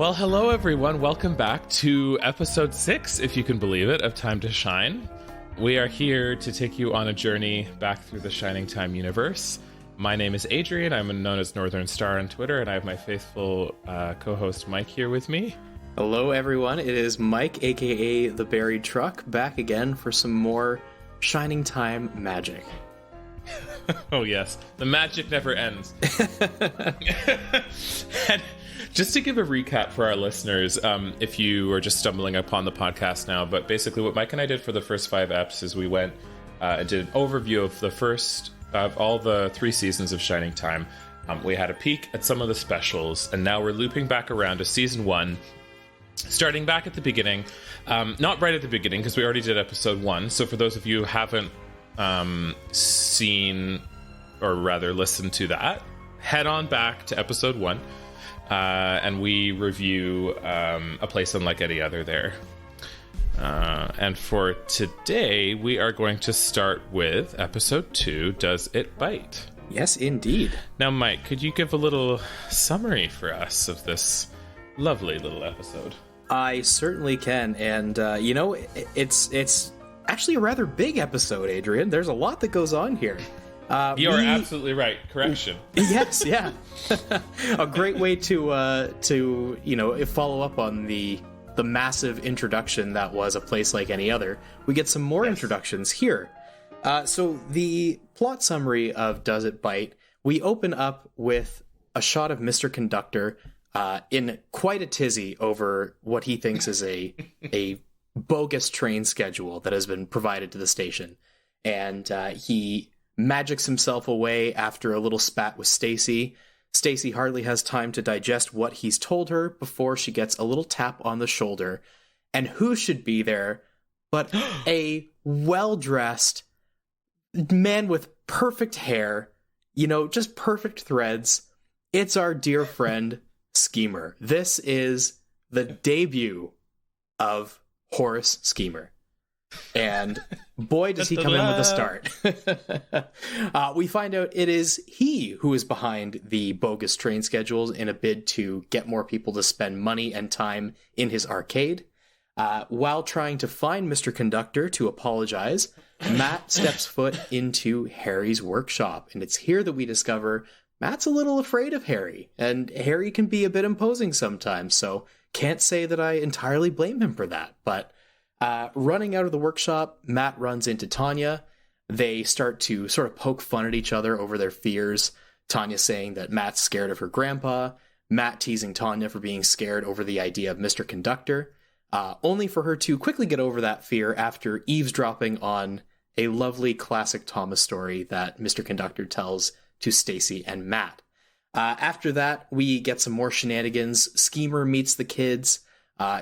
Well, hello everyone. Welcome back to episode 6, if you can believe it, of Time to Shine. We are here to take you on a journey back through the Shining Time universe. My name is Adrian. I'm known as Northern Star on Twitter, and I have my faithful co-host Mike here with me. Hello everyone, it is Mike, aka The Buried Truck, back again for some more Shining Time magic. Oh yes, the magic never ends. And just to give a recap for our listeners, if you are just stumbling upon the podcast now, but basically what Mike and I did for the first 5 eps is we went and did an overview of the first of all the 3 seasons of Shining Time. We had a peek at some of the specials, and now we're looping back around to season 1, starting back at the beginning. Not right at the beginning, because we already did episode 1, so for those of you who haven't seen, or rather listened to that, head on back to episode 1. And we review A Place Unlike Any Other there. And for today, we are going to start with episode 2, Does It Bite? Yes, indeed. Now, Mike, could you give a little summary for us of this lovely little episode? I certainly can, and it's actually a rather big episode, Adrian. There's a lot that goes on here. You are absolutely right. Correction. Yes, yeah. A great way to follow up on the massive introduction that was A Place Like Any Other. We get some more introductions here. So the plot summary of Does It Bite? We open up with a shot of Mr. Conductor in quite a tizzy over what he thinks is a bogus train schedule that has been provided to the station, and he magics himself away after a little spat with Stacy. Stacy hardly has time to digest what he's told her before she gets a little tap on the shoulder. And who should be there but a well-dressed man with perfect hair, just perfect threads. It's our dear friend, Schemer. This is the debut of Horace Schemer. And boy, does he come in with a start. We find out it is he who is behind the bogus train schedules in a bid to get more people to spend money and time in his arcade. While trying to find Mr. Conductor to apologize, Matt steps foot into Harry's workshop. And it's here that we discover Matt's a little afraid of Harry. And Harry can be a bit imposing sometimes, so can't say that I entirely blame him for that. But running out of the workshop, Matt runs into Tanya. They start to sort of poke fun at each other over their fears. Tanya saying that Matt's scared of her grandpa. Matt teasing Tanya for being scared over the idea of Mr. Conductor. Only for her to quickly get over that fear after eavesdropping on a lovely classic Thomas story that Mr. Conductor tells to Stacy and Matt. After that, we get some more shenanigans. Schemer meets the kids.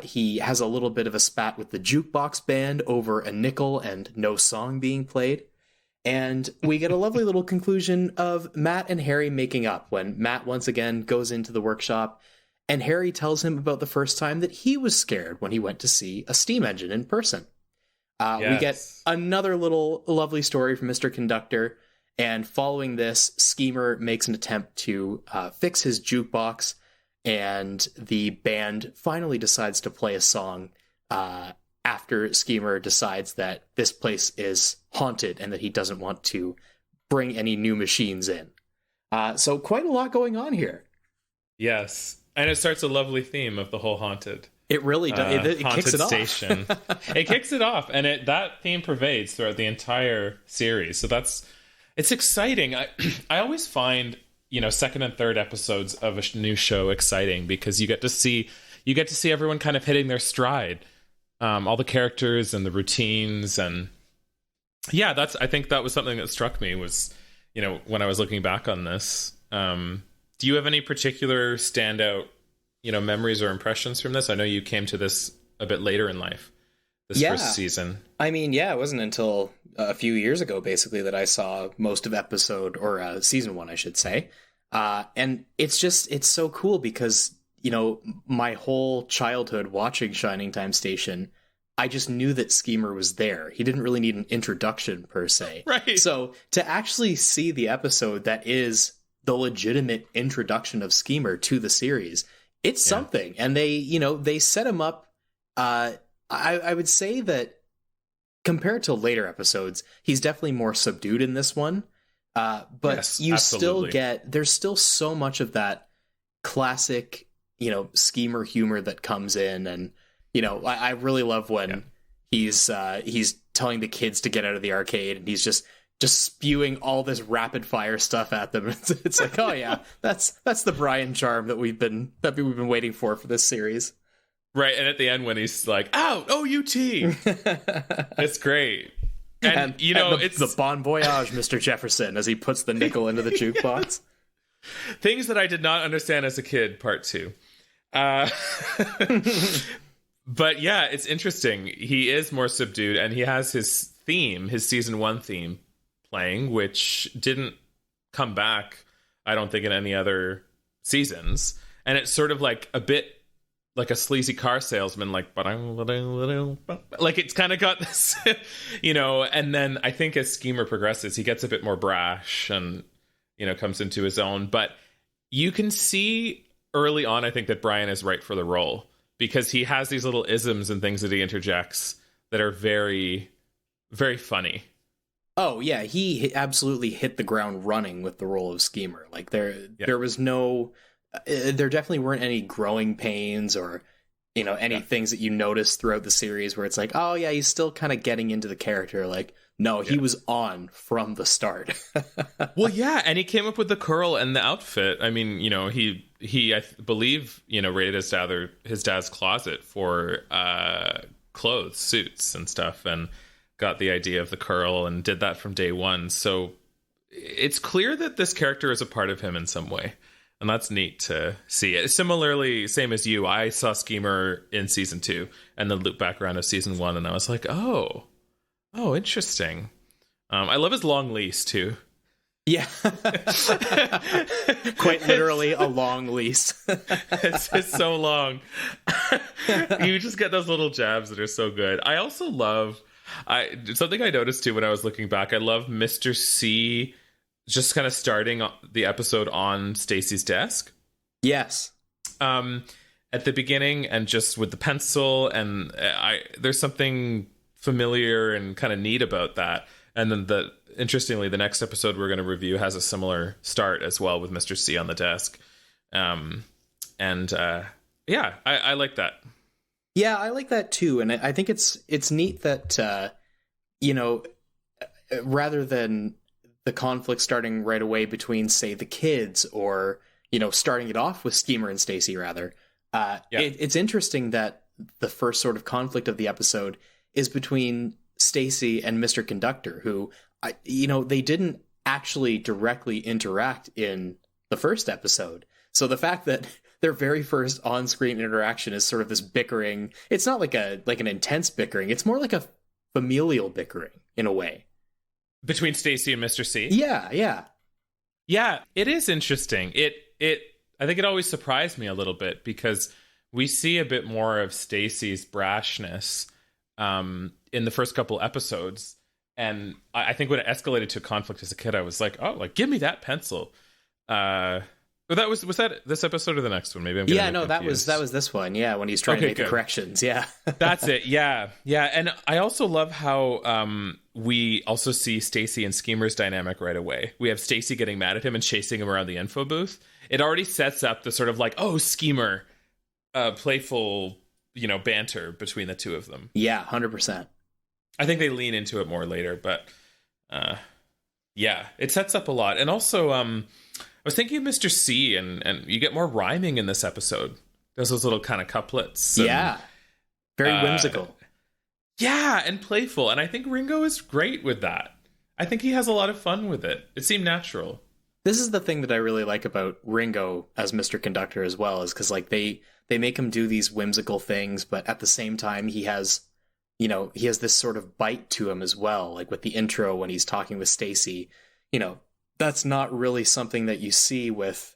He has a little bit of a spat with the jukebox band over a nickel and no song being played. And we get a lovely little conclusion of Matt and Harry making up when Matt once again goes into the workshop and Harry tells him about the first time that he was scared when he went to see a steam engine in person. We get another little lovely story from Mr. Conductor. And following this, Schemer makes an attempt to fix his jukebox. And the band finally decides to play a song after Schemer decides that this place is haunted and that he doesn't want to bring any new machines in. So quite a lot going on here. Yes. And it starts a lovely theme of the whole haunted. It really does. It kicks it station. Off. It kicks it off. And that theme pervades throughout the entire series. So it's exciting. I always find second and third episodes of a new show exciting because you get to see everyone kind of hitting their stride, all the characters and the routines, and I think that was something that struck me was, when I was looking back on this. Do you have any particular standout, memories or impressions from this? I know you came to this a bit later in life, this first season. I mean, it wasn't until a few years ago, basically, that I saw most of season 1, I should say. And it's so cool because, my whole childhood watching Shining Time Station, I just knew that Schemer was there. He didn't really need an introduction per se. Right. So to actually see the episode that is the legitimate introduction of Schemer to the series It's something. And they set him up. I would say that compared to later episodes, he's definitely more subdued in this one. But yes, you absolutely. there's still so much of that classic, schemer humor that comes in. And, I really love when he's telling the kids to get out of the arcade, and he's just spewing all this rapid fire stuff at them. It's like, oh yeah, that's the Brian charm that we've been waiting for this series. Right, and at the end when he's like, "Out, OUT," it's great. And it's the bon voyage, Mr. Jefferson, as he puts the nickel into the jukebox. Things that I did not understand as a kid, part 2. But yeah, it's interesting. He is more subdued, and he has his season 1 theme playing, which didn't come back, I don't think, in any other seasons. And it's sort of like a bit like a sleazy car salesman, like it's kind of got this, and then I think as Schemer progresses, he gets a bit more brash and, comes into his own. But you can see early on, I think, that Brian is right for the role, because he has these little isms and things that he interjects that are very, very funny. Oh yeah, he absolutely hit the ground running with the role of Schemer. Like there was no, there definitely weren't any growing pains or, any things that you notice throughout the series where it's like, oh yeah, he's still kind of getting into the character. Like, no, he was on from the start. Well, yeah, and he came up with the curl and the outfit. I mean, he I believe, raided his dad's closet for clothes, suits and stuff, and got the idea of the curl and did that from day one. So it's clear that this character is a part of him in some way. And that's neat to see it. Similarly, same as you, I saw Schemer in season 2 and then loop back around to season 1, and I was like, oh, interesting. I love his long leash too. Yeah. Quite literally a long leash. It's so long. You just get those little jabs that are so good. I also love, something I noticed too when I was looking back, I love Mr. C just kind of starting the episode on Stacy's desk. Yes. At the beginning, and just with the pencil, and there's something familiar and kind of neat about that. And then interestingly, the next episode we're going to review has a similar start as well, with Mr. C on the desk. I like that. Yeah, I like that too. And I think it's neat that, rather than the conflict starting right away between, say, the kids, or, starting it off with Schemer and Stacy, rather, it's interesting that the first sort of conflict of the episode is between Stacy and Mr. Conductor, who, they didn't actually directly interact in the first episode. So the fact that their very first on-screen interaction is sort of this bickering, it's not like an intense bickering, it's more like a familial bickering in a way. Between Stacy and Mr. C? Yeah. Yeah, it is interesting. I think it always surprised me a little bit, because we see a bit more of Stacy's brashness in the first couple episodes. And I think when it escalated to a conflict as a kid, I was like, oh, like, give me that pencil. Was that this episode or the next one? Maybe I'm getting confused. that was this one. Yeah, when he's trying to make the corrections. Yeah, that's it. Yeah. And I also love how we also see Stacy and Schemer's dynamic right away. We have Stacy getting mad at him and chasing him around the info booth. It already sets up the sort of like, oh, Schemer, playful, banter between the two of them. Yeah, 100%. I think they lean into it more later, but it sets up a lot. And also, I was thinking of Mr. C, and you get more rhyming in this episode. There's those little kind of couplets. Yeah. Very whimsical. Yeah, and playful. And I think Ringo is great with that. I think he has a lot of fun with it. It seemed natural. This is the thing that I really like about Ringo as Mr. Conductor as well, is because like they make him do these whimsical things, but at the same time he has this sort of bite to him as well. Like with the intro when he's talking with Stacy, that's not really something that you see with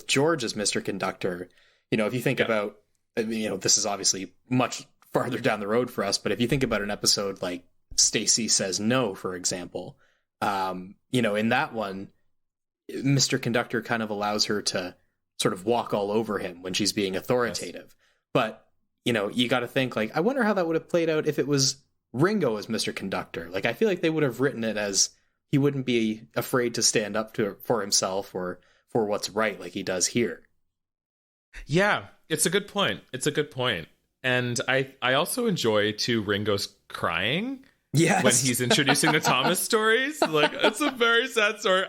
George as Mr. Conductor. If you think about, this is obviously much farther down the road for us, but if you think about an episode like Stacy Says No, for example, in that one, Mr. Conductor kind of allows her to sort of walk all over him when she's being authoritative. Yes. But, you got to think, like, I wonder how that would have played out if it was Ringo as Mr. Conductor. Like, I feel like they would have written it as he wouldn't be afraid to stand up for himself or for what's right like he does here. Yeah, it's a good point. And I also enjoy, too, Ringo's crying. Yes. When he's introducing the Thomas stories. Like, it's a very sad story.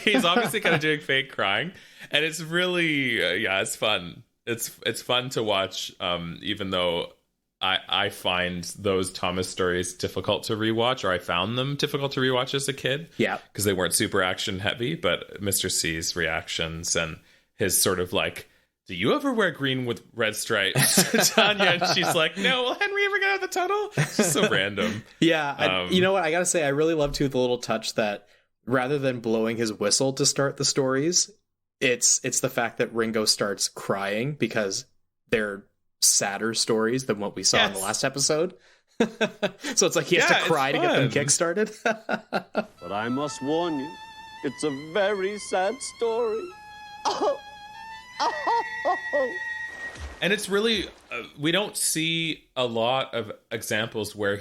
He's obviously kind of doing fake crying. And it's really, it's fun. It's fun to watch, even though I find those Thomas stories difficult to rewatch, or I found them difficult to rewatch as a kid. Yeah. Because they weren't super action heavy. But Mr. C's reactions and his sort of like, do you ever wear green with red stripes, Tanya? And she's like, no, will Henry ever get out of the tunnel? It's just so random. Yeah. You know what? I got to say, I really love, too, the little touch that rather than blowing his whistle to start the stories, it's the fact that Ringo starts crying because they're sadder stories than what we saw in the last episode. So it's like he has to cry to get them kickstarted. But I must warn you, it's a very sad story. Oh. And it's really, we don't see a lot of examples where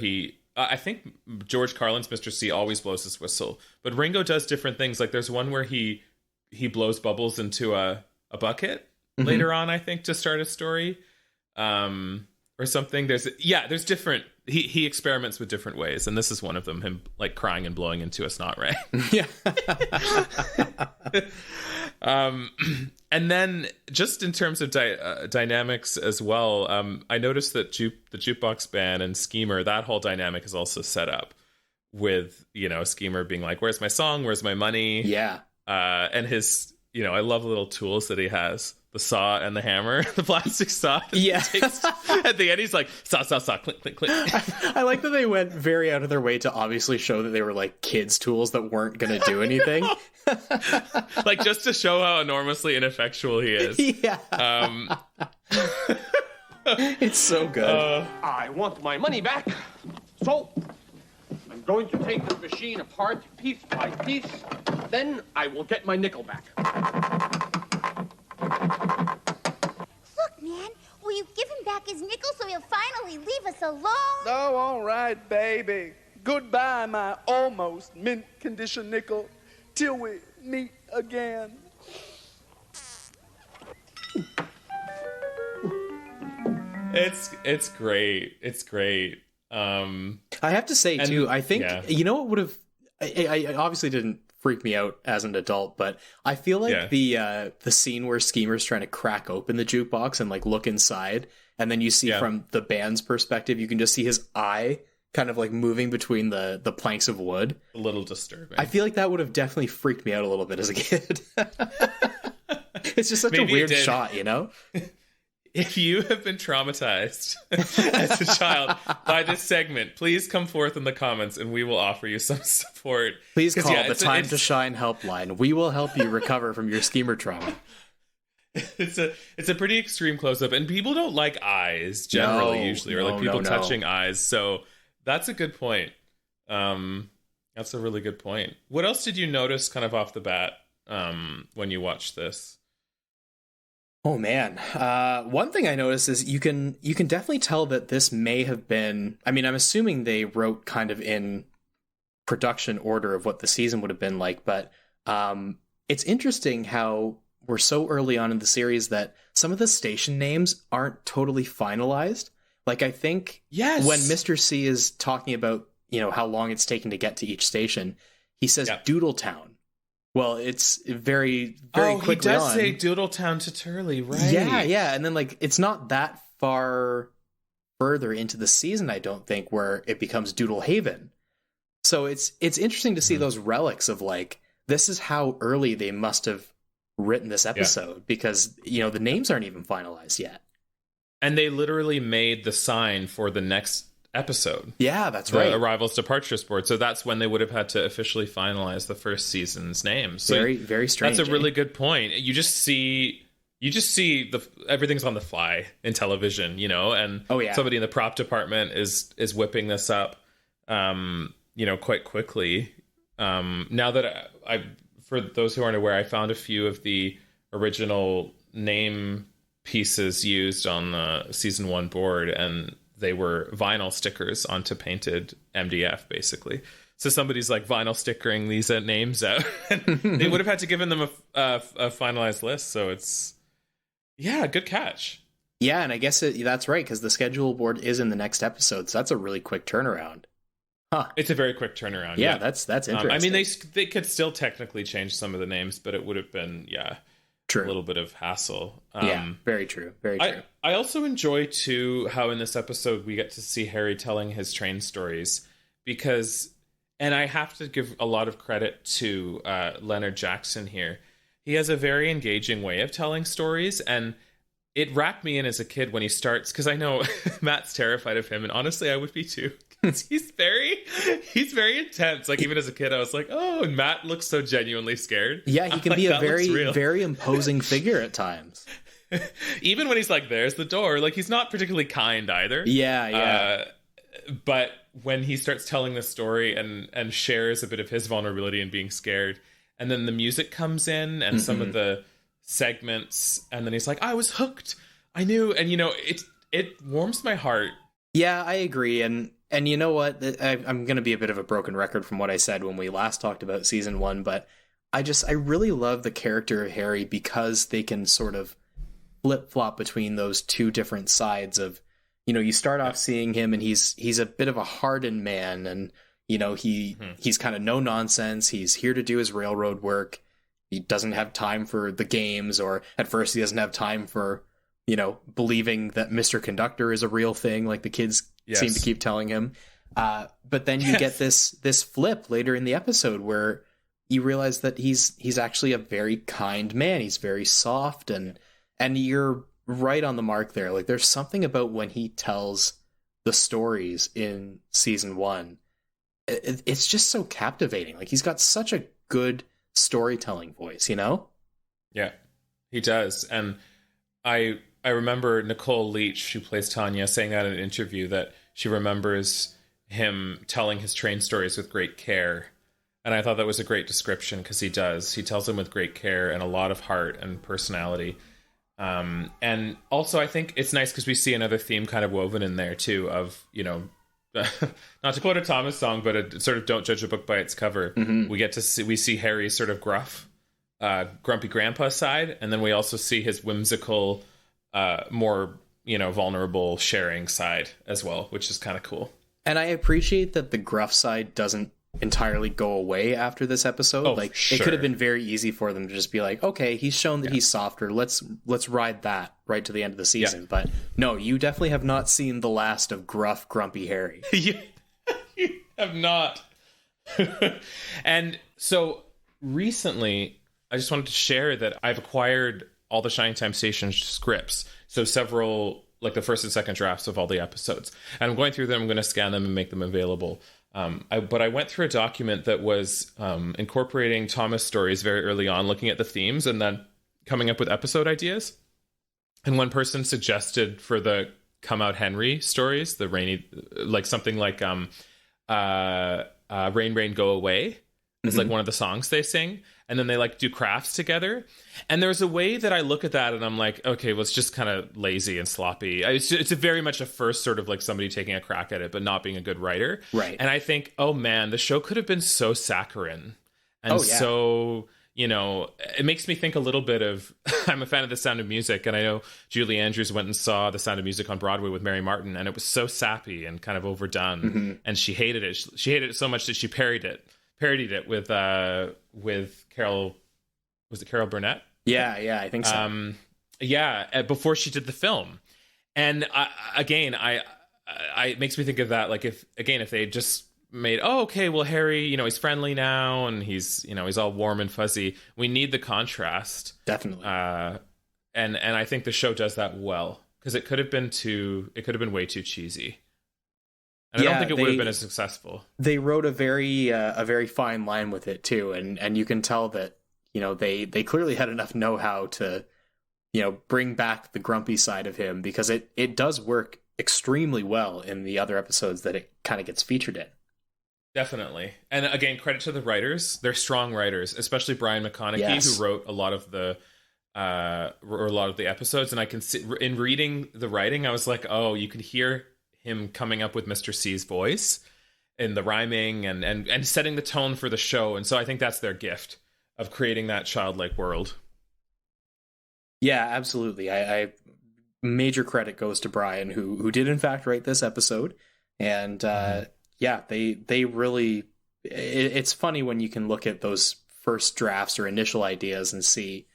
I think George Carlin's Mr. C always blows his whistle, but Ringo does different things. Like there's one where he blows bubbles into a bucket later on, I think, to start a story, or something. There's different, he experiments with different ways, and this is one of them, him like crying and blowing into a snot ray. Yeah. And then just in terms of dynamics as well, I noticed that the Jukebox Band and Schemer, that whole dynamic is also set up with, Schemer being like, where's my song? Where's my money? Yeah. And his, I love the little tools that he has. The saw and the hammer, the plastic saw. Yeah. At the end, he's like, saw, click, click, click. I like that they went very out of their way to obviously show that they were like kids' tools that weren't going to do anything. Like just to show how enormously ineffectual he is. Yeah. It's so good. I want my money back. So I'm going to take this machine apart piece by piece. Then I will get my nickel back. Look, man, will you give him back his nickel so he'll finally leave us alone? Oh, all right, baby. Goodbye, my almost mint condition nickel. Till we meet again. It's great. It's great. I have to say, too, I think, what would have... I obviously didn't freak me out as an adult, but I feel like the scene where Schemer's trying to crack open the jukebox and like look inside, and then you see from the band's perspective, you can just see his eye kind of like moving between the planks of wood. A little disturbing. I feel like that would have definitely freaked me out a little bit as a kid. It's just such a weird shot, If you have been traumatized as a child by this segment, please come forth in the comments and we will offer you some support. Please call the Time to Shine helpline. We will help you recover from your Schemer trauma. It's a pretty extreme close-up, and people don't like eyes generally, usually, or like people touching eyes. So that's a good point. That's a really good point. What else did you notice kind of off the bat when you watched this? Oh man, one thing I noticed is you can definitely tell that this may have been. I mean, I'm assuming they wrote kind of in production order of what the season would have been like, but it's interesting how we're so early on in the series that some of the station names aren't totally finalized. Like I think when Mr. C is talking about how long it's taken to get to each station, he says Doodletown. Well, it's very, very quickly he does on. say Doodletown to Turley, right? Yeah. And then, like, it's not that far further into the season, I don't think, where it becomes Doodle Haven. So it's interesting to see those relics of, like, this is how early they must have written this episode, because, the names aren't even finalized yet. And they literally made the sign for the next episode. Yeah, that's right. Arrivals Departures Board. So that's when they would have had to officially finalize the first season's names. So very, very strange. That's a really good point. You just see everything's on the fly in television, and somebody in the prop department is whipping this up, quite quickly. Now that I for those who aren't aware, I found a few of the original name pieces used on the season 1 board, and they were vinyl stickers onto painted MDF, basically. So somebody's like vinyl stickering these names out. They would have had to given them a finalized list. So it's, yeah, good catch. Yeah, and I guess that's right, because the schedule board is in the next episode, so that's a really quick turnaround. Huh. It's a very quick turnaround. Yeah, that's interesting. I mean, they could still technically change some of the names, but it would have been, true. A little bit of hassle. Yeah, very true. Very true. I also enjoy, too, how in this episode we get to see Harry telling his train stories, because, and I have to give a lot of credit to Leonard Jackson here. He has a very engaging way of telling stories, and it racked me in as a kid when he starts, because I know Matt's terrified of him, and honestly, I would be too. He's very intense. Like, even as a kid, I was like, oh, and Matt looks so genuinely scared. Yeah, he can be a very imposing figure at times. Even when he's like, there's the door, like, he's not particularly kind either. Yeah. But when he starts telling the story and shares a bit of his vulnerability and being scared, and then the music comes in and some of the segments, and then he's like, I was hooked. I knew. And, it warms my heart. Yeah, I agree. And you know what? I'm going to be a bit of a broken record from what I said when we last talked about season 1, but I really love the character of Harry because they can sort of flip-flop between those two different sides of, you start off seeing him and he's a bit of a hardened man, and, he's kind of no nonsense. He's here to do his railroad work. He doesn't have time for the games, or at first he doesn't have time for, believing that Mr. Conductor is a real thing, like the kids seem to keep telling him. But then you get this flip later in the episode where you realize that he's actually a very kind man. He's very soft, and you're right on the mark there. Like, there's something about when he tells the stories in season 1. It's just so captivating. Like, he's got such a good storytelling voice, Yeah, he does. And I remember Nicole Leach, who plays Tanya, saying that in an interview, that she remembers him telling his train stories with great care. And I thought that was a great description, because he does. He tells them with great care and a lot of heart and personality. And also, I think it's nice because we see another theme kind of woven in there, too, of, not to quote a Thomas song, but a sort of don't judge a book by its cover. We see Harry's sort of gruff, grumpy grandpa side, and then we also see his whimsical, more, vulnerable sharing side as well, which is kind of cool. And I appreciate that the gruff side doesn't entirely go away after this episode. It could have been very easy for them to just be like, okay, he's shown that he's softer. Let's ride that right to the end of the season. Yeah. But no, you definitely have not seen the last of gruff, grumpy Harry. You have not. And so recently, I just wanted to share that I've acquired all the Shining Time Station scripts. So several, like the first and second drafts of all the episodes. And I'm going through them. I'm going to scan them and make them available. But I went through a document that was incorporating Thomas stories very early on, looking at the themes and then coming up with episode ideas. And one person suggested for the Come Out Henry stories, the rainy, like something like Rain, Rain, Go Away is like one of the songs they sing. And then they like do crafts together. And there's a way that I look at that and I'm like, okay, well, it's just kind of lazy and sloppy. It's very much a first sort of like somebody taking a crack at it, but not being a good writer. Right. And I think, oh man, the show could have been so saccharine. And so, it makes me think a little bit of, I'm a fan of The Sound of Music. And I know Julie Andrews went and saw The Sound of Music on Broadway with Mary Martin. And it was so sappy and kind of overdone. And she hated it. She hated it so much that she parodied it with Carol, was it Carol Burnett? Yeah, I think so. Before she did the film. And it makes me think of that, like if they just made, Harry, he's friendly now and he's all warm and fuzzy. We need the contrast. Definitely. And I think the show does that well, because it could have been way too cheesy. And I don't think it would have been as successful. They wrote a very fine line with it too, and you can tell that they clearly had enough know-how to bring back the grumpy side of him, because it does work extremely well in the other episodes that it kind of gets featured in. Definitely. And again, credit to the writers. They're strong writers, especially Brian McConaughey, Yes. who wrote a lot of the episodes. And I can see in reading the writing, I was like, oh, you can hear him coming up with Mr. C's voice in the rhyming and setting the tone for the show. And so I think that's their gift of creating that childlike world. Yeah, absolutely. I major credit goes to Brian, who did in fact write this episode. And yeah, they really, it's funny when you can look at those first drafts or initial ideas and see,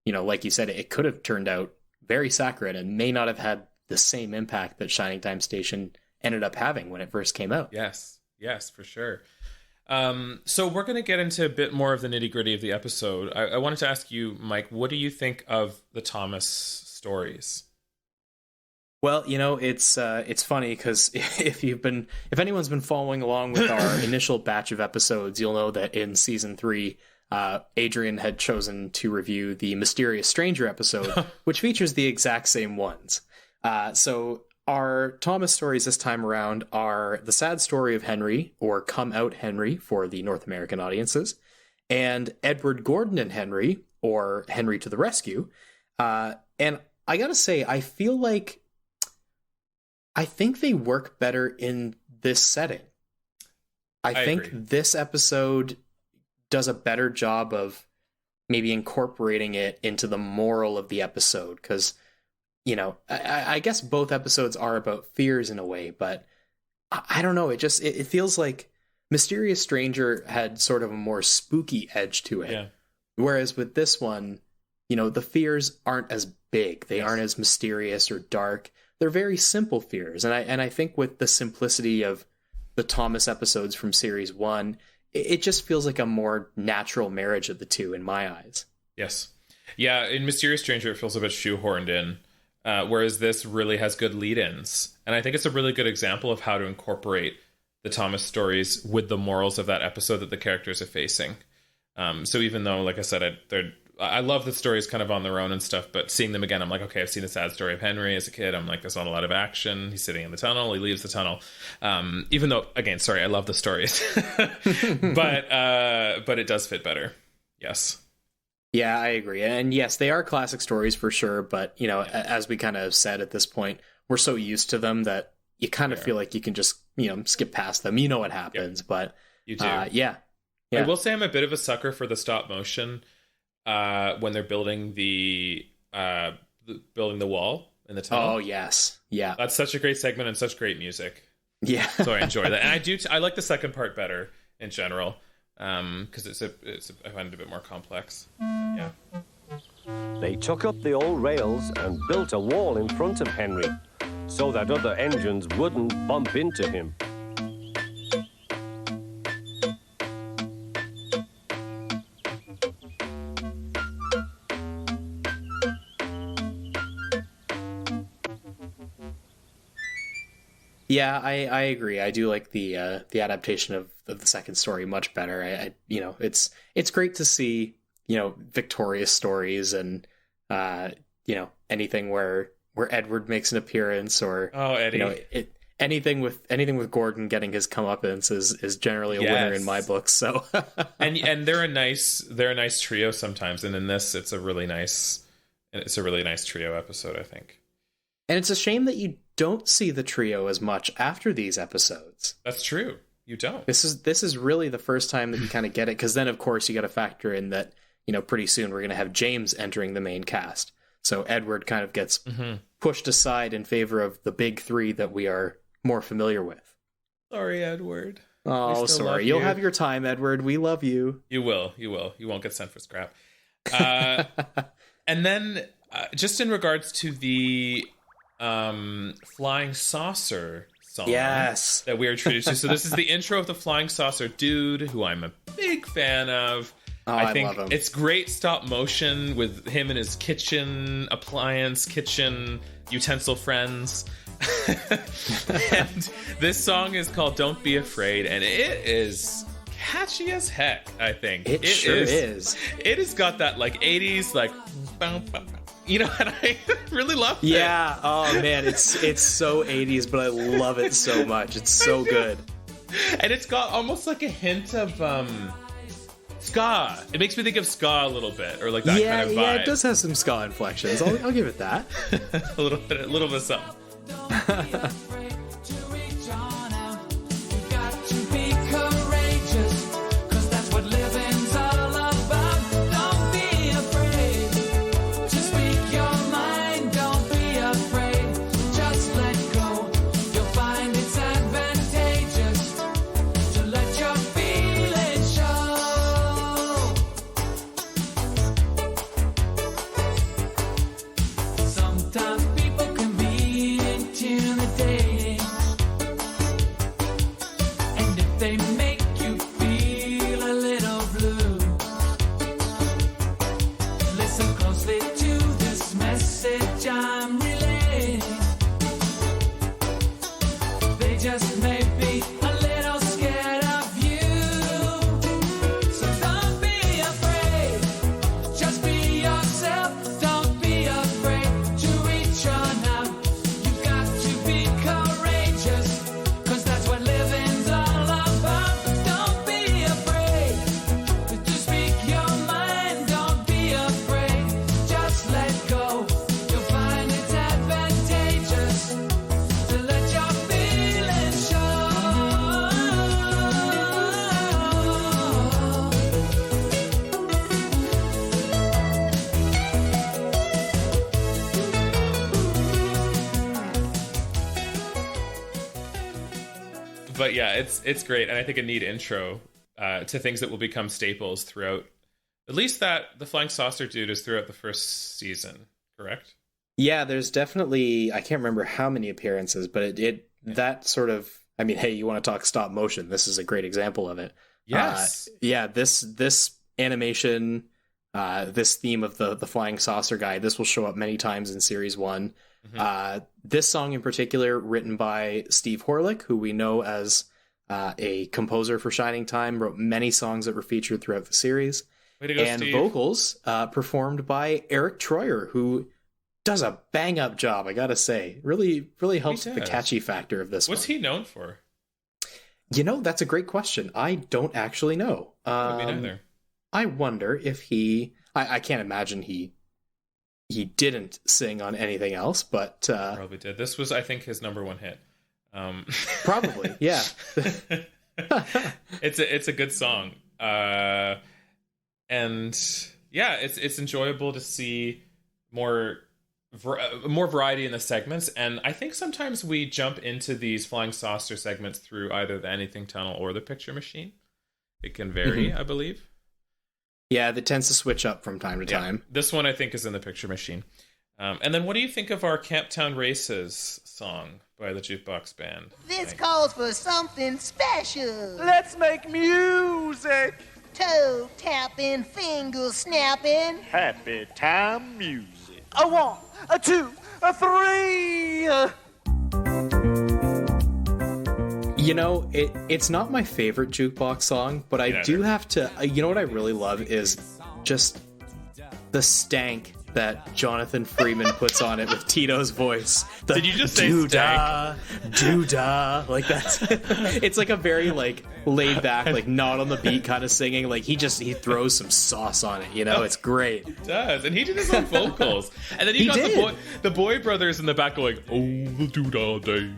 like you said, it could have turned out very saccharine and may not have had the same impact that Shining Time Station ended up having when it first came out. Yes, for sure. So we're going to get into a bit more of the nitty gritty of the episode. I wanted to ask you, Mike, what do you think of the Thomas stories? Well, it's funny because if anyone's been following along with our initial batch of episodes, you'll know that in season 3, Adrian had chosen to review the Mysterious Stranger episode, which features the exact same ones. So our Thomas stories this time around are The Sad Story of Henry, or Come Out Henry for the North American audiences, and Edward Gordon and Henry, or Henry to the Rescue. And I gotta say, I think they work better in this setting. I think agree. This episode does a better job of maybe incorporating it into the moral of the episode. Because, I guess both episodes are about fears in a way, but I don't know. It feels like Mysterious Stranger had sort of a more spooky edge to it. Yeah. Whereas with this one, the fears aren't as big. They aren't as mysterious or dark. They're very simple fears. And I think with the simplicity of the Thomas episodes from series 1, it just feels like a more natural marriage of the two in my eyes. Yes. Yeah, in Mysterious Stranger, it feels a bit shoehorned in, whereas this really has good lead-ins. And I think it's a really good example of how to incorporate the Thomas stories with the morals of that episode that the characters are facing. So even though, like I said, I love the stories kind of on their own and stuff, but seeing them again, I'm like, okay, I've seen The Sad Story of Henry as a kid. I'm like, there's not a lot of action. He's sitting in the tunnel. He leaves the tunnel. Even though, again, sorry, I love the stories, but it does fit better. Yes. Yeah, I agree. And yes, they are classic stories for sure. But, as we kind of said at this point, we're so used to them that you kind of feel like you can just, skip past them. You know what happens, but You do. Yeah. I will say I'm a bit of a sucker for the stop motion when they're building the wall in the tunnel. Oh, yes. Yeah. That's such a great segment and such great music. Yeah. So I enjoy that. And I like the second part better in general, because I find it a bit more complex. Yeah. They took up the old rails and built a wall in front of Henry so that other engines wouldn't bump into him. Yeah, I agree. I do like the adaptation of the second story much better. It's great to see, victorious stories and anything where Edward makes an appearance, or Eddie. Anything with Gordon getting his comeuppance is generally a winner in my book. So and they're a nice trio sometimes, and in this it's a really nice trio episode, I think. And it's a shame that you don't see the trio as much after these episodes. That's true. You don't. This is really the first time that you kind of get it, because then of course you got to factor in that pretty soon we're going to have James entering the main cast. So Edward kind of gets pushed aside in favor of the big three that we are more familiar with. Sorry, Edward. Oh, sorry. You'll have your time, Edward. We love you. You will. You won't get sent for scrap. And then just in regards to the Flying Saucer song that we are introduced to. So this is the intro of the Flying Saucer Dude, who I'm a big fan of. I think love him. It's great stop motion with him and his kitchen utensil friends. And this song is called Don't Be Afraid, and it is catchy as heck, I think. It sure is. It has got that like 80s like and I really love it. Yeah, oh man, it's so 80s, but I love it so much. It's so good. And it's got almost like a hint of ska. It makes me think of ska a little bit, or like that kind of vibe. Yeah, it does have some ska inflections. I'll give it that. a little bit of something. But yeah, it's great, and I think a neat intro to things that will become staples throughout. At least that the Flying Saucer Dude is throughout the first season, correct? Yeah, there's definitely, I can't remember how many appearances, but that sort of, I mean, hey, you want to talk stop motion? This is a great example of it. Yes. This animation, this theme of the flying saucer guy, this will show up many times in series 1. Mm-hmm. This song in particular, written by Steve Horlick, who we know as a composer for Shining Time, wrote many songs that were featured throughout the series. Way to go, and Steve. Vocals performed by Eric Troyer, who does a bang up job, I gotta say. Really helps with the catchy factor of this. What's he known for? You know, that's a great question. I don't actually know. Me neither. I wonder if he... I can't imagine he didn't sing on anything else, but... Probably did. This was, I think, his number 1 hit. Probably, yeah. It's a good song. And yeah, it's enjoyable to see more variety in the segments, and I think sometimes we jump into these flying saucer segments through either the Anything Tunnel or the Picture Machine. It can vary, I believe. Yeah, that tends to switch up from time to time. This one I think is in the Picture Machine. And then what do you think of our Camptown Races song by the Jukebox Band? This calls for something special. Let's make music. Toe tapping, finger snapping. Happy time music. A 1, a 2, a 3. You know, it's not my favorite jukebox song, but I do have to... You know what I really love is just the stank that Jonathan Freeman puts on it with Tito's voice. The Did you just say doo-dah, doo-dah, like that. It's like a very like laid back, like not on the beat kind of singing. Like he throws some sauce on it, you know. It's great. It does, and he did his own vocals. And then you got the boy brothers in the back going, "Oh, the doo-dah day."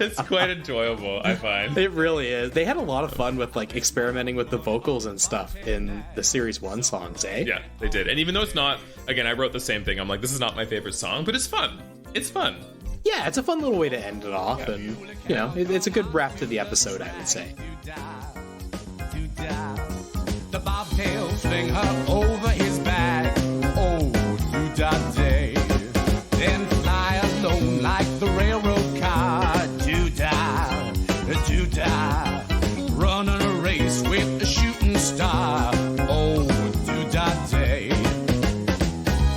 It's quite enjoyable, I find. It really is. They had a lot of fun with like experimenting with the vocals and stuff in the series 1 songs, eh? Yeah, they did. And even though it's not, again, I wrote the same thing. I'm like, this is not my favorite song, but it's fun. It's fun. Yeah, it's a fun little way to end it off, and you know, it's a good wrap to the episode, I would say. The bobtail swing her over his back. Oh, doo-dah day. Then fly alone like the railroad car. Doo-dah, doo-dah. Running a race with a shooting star. Oh, doo-dah day.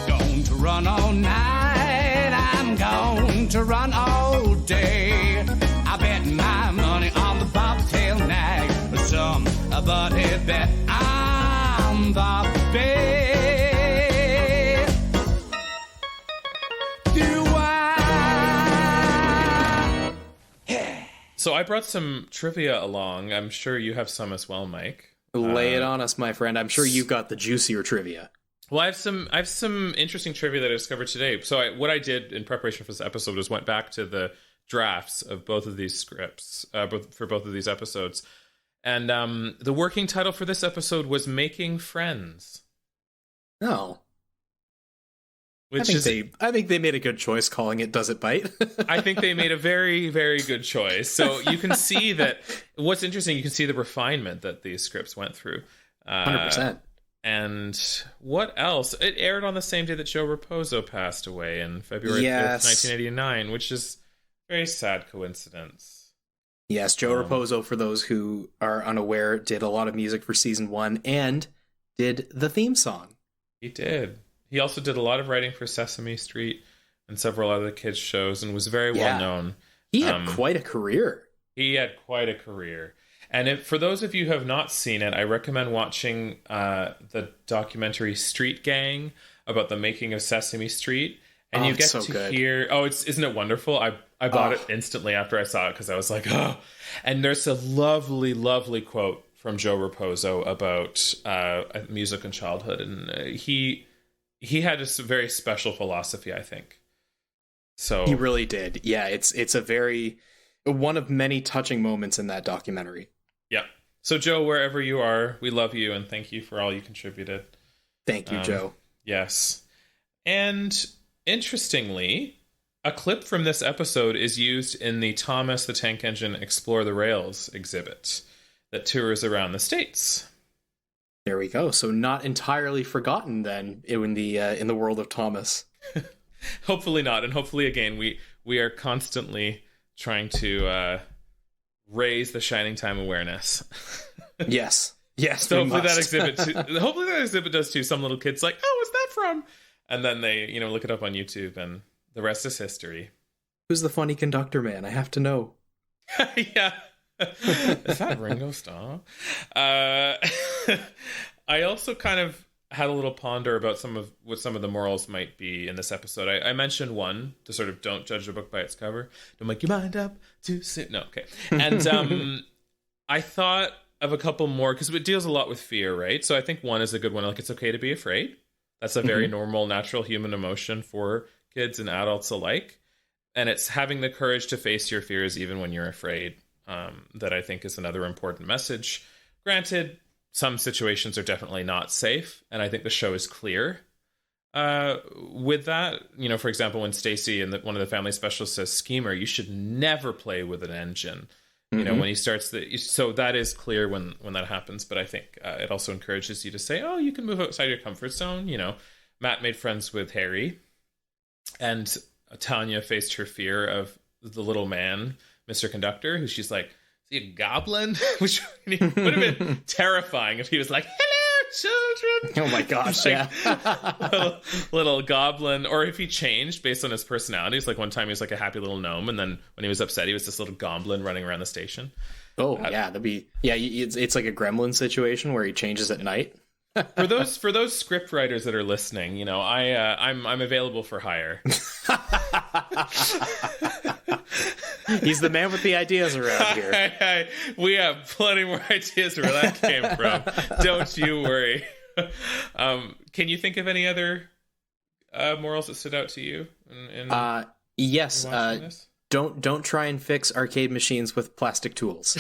Going to run all night. I'm going to run all day. I bet my money on the bobtail nag. Somebody bet I'm Bobby. Do I? Yeah. So I brought some trivia along. I'm sure you have some as well, Mike. Lay it on us, my friend. I'm sure you've got the juicier trivia. Well, I have some interesting trivia that I discovered today. So what I did in preparation for this episode was went back to the drafts of both of these scripts, for both of these episodes. And the working title for this episode was Making Friends. Oh. Which I think they made a good choice calling it Does It Bite? I think they made a very, very good choice. So you can see that what's interesting, you can see the refinement that these scripts went through. 100%. And what else? It aired on the same day that Joe Raposo passed away in February 5th, 1989, which is a very sad coincidence. Yes, Joe Raposo, for those who are unaware, did a lot of music for season 1 and did the theme song. He did. He also did a lot of writing for Sesame Street and several other kids' shows and was very well known. He had quite a career. He had quite a career. And for those of you who have not seen it, I recommend watching the documentary Street Gang about the making of Sesame Street. And you get to hear... Oh, isn't it wonderful? I bought it instantly after I saw it because I was like, oh. And there's a lovely, lovely quote from Joe Raposo about music and childhood. And he had a very special philosophy, I think. So he really did. Yeah, it's a very... one of many touching moments in that documentary. Yeah. So, Joe, wherever you are, we love you and thank you for all you contributed. Thank you, Joe. Yes. And interestingly, a clip from this episode is used in the Thomas the Tank Engine Explore the Rails exhibit that tours around the States. There we go. So not entirely forgotten then in the world of Thomas. Hopefully not. And hopefully, again, we are constantly trying to raise the Shining Time awareness. Yes. So hopefully that exhibit does too. Some little kid's like, oh, what's that from? And then they, look it up on YouTube and the rest is history. Who's the funny conductor man? I have to know. Yeah. Is that Ringo Starr? I also kind of had a little ponder about what some of the morals might be in this episode. I mentioned one, to sort of don't judge a book by its cover. Don't make your mind up too soon. No, okay. And I thought of a couple more, because it deals a lot with fear, right? So I think one is a good one. Like, it's okay to be afraid. That's a very normal, natural human emotion for kids and adults alike. And it's having the courage to face your fears even when you're afraid, that I think is another important message. Granted, some situations are definitely not safe, and I think the show is clear with that. For example, when Stacy and one of the family specialists says, "Schemer, you should never play with an engine." When he starts so that is clear when that happens. But I think it also encourages you to say, "Oh, you can move outside your comfort zone." Matt made friends with Harry, and Tanya faced her fear of the little man, Mr. Conductor, who she's like, a goblin, which would have been terrifying if he was like, "Hello, children." Oh my gosh, yeah. little goblin, or if he changed based on his personalities. Like one time he was like a happy little gnome, and then when he was upset, he was this little goblin running around the station. Oh yeah, it's like a gremlin situation where he changes at night. For those script writers that are listening, I'm available for hire. He's the man with the ideas around here. We have plenty more ideas where that came from. Don't you worry. Can you think of any other morals that stood out to you? Yes. Don't try and fix arcade machines with plastic tools.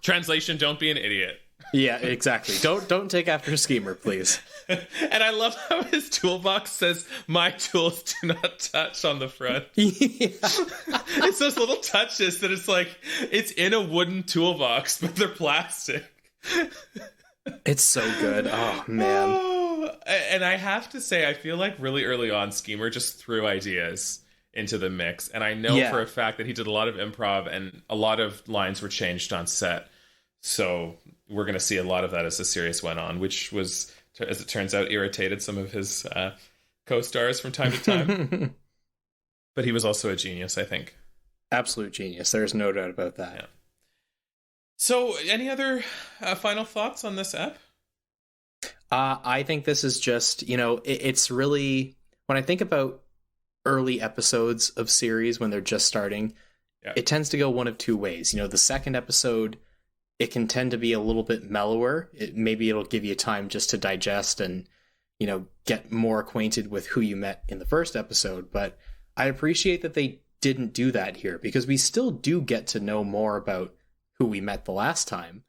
Translation: don't be an idiot. Yeah, exactly. Don't take after Schemer, please. And I love how his toolbox says, "My tools do not touch" on the front. Yeah. It's those little touches that it's like, it's in a wooden toolbox, but they're plastic. It's so good. Oh, man. Oh, and I have to say, I feel like really early on, Schemer just threw ideas into the mix. And I know for a fact that he did a lot of improv and a lot of lines were changed on set. So we're going to see a lot of that as the series went on, which was, as it turns out, irritated some of his co-stars from time to time. But he was also a genius, I think. Absolute genius. There's no doubt about that. Yeah. So any other final thoughts on this ep? I think this is just, it's really, when I think about early episodes of series when they're just starting, it tends to go one of two ways. The second episode, it can tend to be a little bit mellower. Maybe it'll give you time just to digest and, get more acquainted with who you met in the first episode. But I appreciate that they didn't do that here, because we still do get to know more about who we met the last time.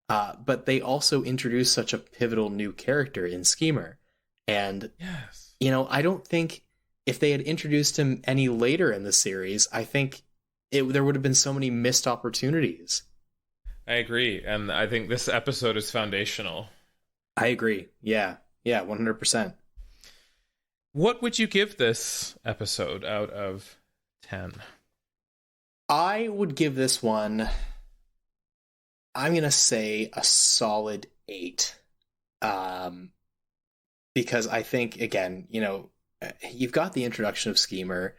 But they also introduced such a pivotal new character in Schemer. And, yes. I don't think if they had introduced him any later in the series, I think there would have been so many missed opportunities. I agree. And I think this episode is foundational. I agree. Yeah, 100%. What would you give this episode out of 10? I would give this one, I'm going to say a solid 8. Because I think, again, you've got the introduction of Schemer.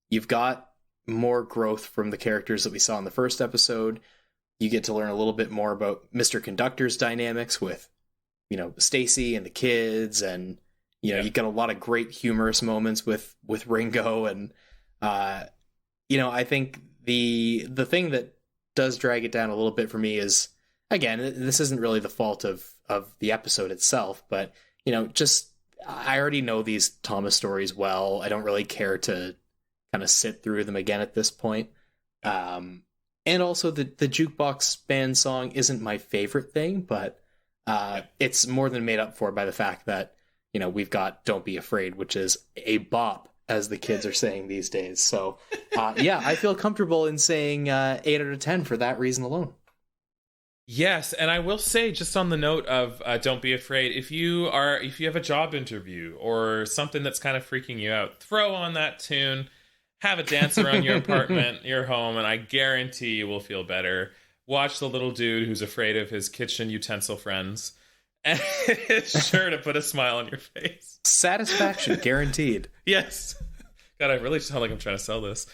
You've got more growth from the characters that we saw in the first episode. You get to learn a little bit more about Mr. Conductor's dynamics with, Stacy and the kids. And, you got a lot of great humorous moments with Ringo. And, I think the thing that does drag it down a little bit for me is, again, this isn't really the fault of the episode itself, but, I already know these Thomas stories well. I don't really care to kind of sit through them again at this point. And also the jukebox band song isn't my favorite thing, but it's more than made up for by the fact that, we've got Don't Be Afraid, which is a bop, as the kids are saying these days. So, I feel comfortable in saying 8 out of 10 for that reason alone. Yes, and I will say, just on the note of Don't Be Afraid, if you have a job interview or something that's kind of freaking you out, throw on that tune, have a dance around your apartment, your home, and I guarantee you will feel better. Watch the little dude who's afraid of his kitchen utensil friends, and it's sure to put a smile on your face. Satisfaction guaranteed. Yes. God, I really sound like I'm trying to sell this.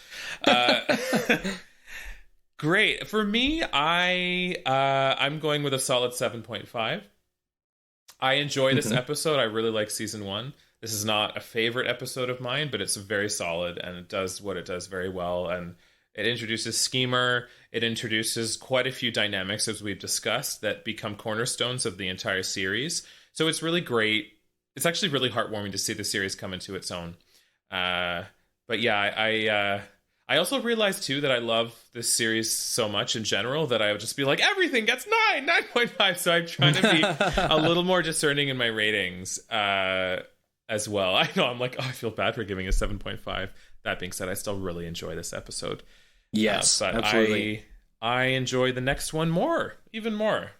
Great. For me, I'm going with a solid 7.5. I enjoy this episode. I really like season 1. This is not a favorite episode of mine, but it's very solid, and it does what it does very well. And it introduces Schemer. It introduces quite a few dynamics, as we've discussed, that become cornerstones of the entire series. So it's really great. It's actually really heartwarming to see the series come into its own. But yeah, I also realized, too, that I love this series so much in general that I would just be like, everything gets 9.5. So I'm trying to be a little more discerning in my ratings as well. I know, I'm like, I feel bad for giving a 7.5. That being said, I still really enjoy this episode. Yes, but absolutely. I enjoy the next one even more.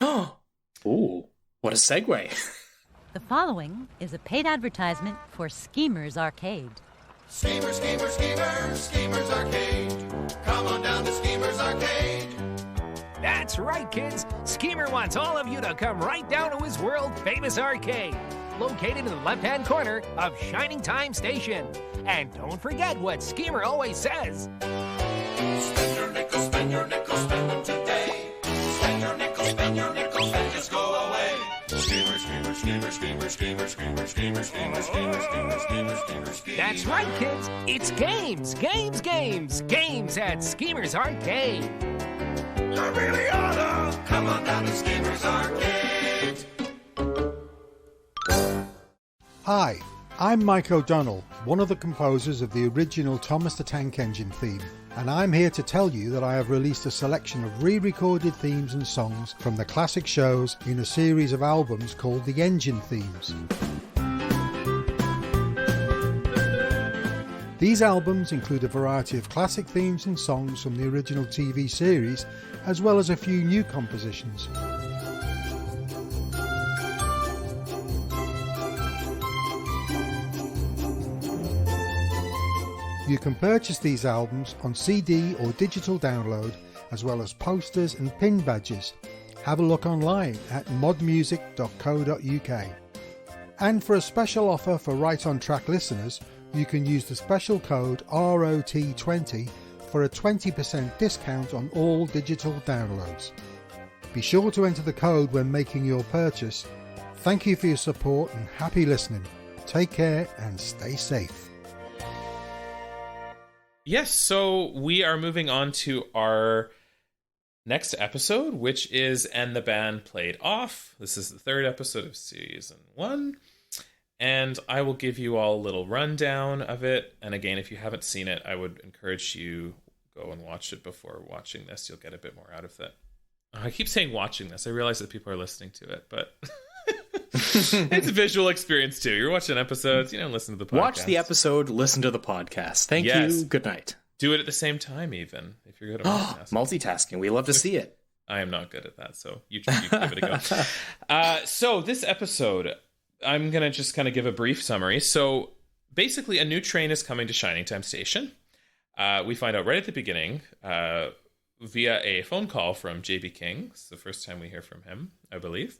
Ooh, what a segue. The following is a paid advertisement for Schemer's Arcade. Schemer, schemer, schemer, Schemer's Arcade. Come on down to Schemer's Arcade. That's right, kids. Schemer wants all of you to come right down to his world-famous arcade, located in the left-hand corner of Shining Time Station. And don't forget what Schemer always says. Spend your nickels, spend your nickels, spend them today. Spend your nickels, spend your nickels, and just go away. Schemer, schemer, schemer, schemer, schemer, schemer, schemer, schemer, schemer, schemer, schemer, schemer, schemer. That's right, kids. It's games, games, games, games at Schemer's Arcade. You really oughta come on down to Schemer's Arcade. Hi, I'm Mike O'Donnell, one of the composers of the original Thomas the Tank Engine theme, and I'm here to tell you that I have released a selection of re-recorded themes and songs from the classic shows in a series of albums called the Engine Themes. These albums include a variety of classic themes and songs from the original TV series, as well as a few new compositions. You can purchase these albums on CD or digital download, as well as posters and pin badges. Have a look online at modmusic.co.uk. And for a special offer for Right On Track listeners, you can use the special code ROT20 for a 20% discount on all digital downloads. Be sure to enter the code when making your purchase. Thank you for your support and happy listening. Take care and stay safe. Yes, so we are moving on to our next episode, which is And the Band Played Off. This is the third episode of season 1. And I will give you all a little rundown of it. And again, if you haven't seen it, I would encourage you go and watch it before watching this. You'll get a bit more out of it. I keep saying watching this. I realize that people are listening to it, but it's a visual experience too. You're watching episodes, listen to the podcast. Watch the episode, listen to the podcast. Thank you. Good night. Do it at the same time, even if you're good at multitasking. Multitasking. We love to see it. I am not good at that, so you give it a go. So this episode, I'm going to just kind of give a brief summary. So basically, a new train is coming to Shining Time Station. We find out right at the beginning via a phone call from J.B. King. It's the first time we hear from him, I believe.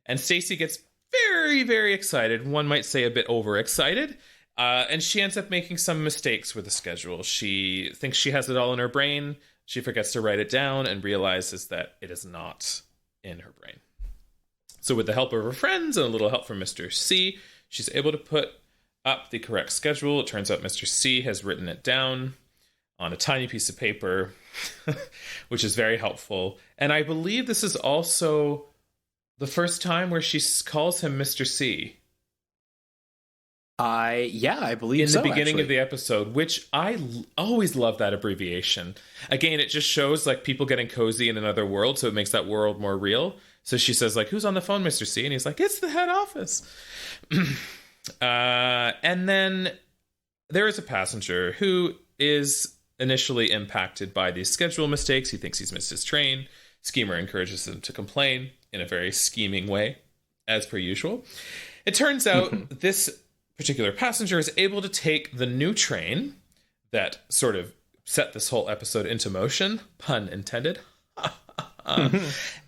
And Stacy gets very, very excited. One might say a bit overexcited. And she ends up making some mistakes with the schedule. She thinks she has it all in her brain. She forgets to write it down and realizes that it is not in her brain. So with the help of her friends and a little help from Mr. C, she's able to put up the correct schedule. It turns out Mr. C has written it down on a tiny piece of paper, which is very helpful. And I believe this is also the first time where she calls him Mr. C. I believe so, in the beginning of the episode, which I always love that abbreviation. Again, it just shows like people getting cozy in another world, so it makes that world more real. So she says like, "Who's on the phone, Mr. C?" And he's like, "It's the head office." And then there is a passenger who is initially impacted by these schedule mistakes. He thinks he's missed his train. Schemer encourages him to complain in a very scheming way, as per usual. It turns out this particular passenger is able to take the new train that sort of set this whole episode into motion, pun intended.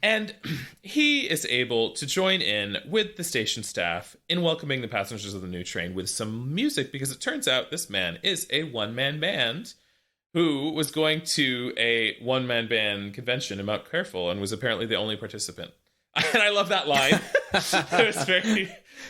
And he is able to join in with the station staff in welcoming the passengers of the new train with some music, because it turns out this man is a one-man band who was going to a one-man band convention in Mount Careful and was apparently the only participant. And I love that line. It was very,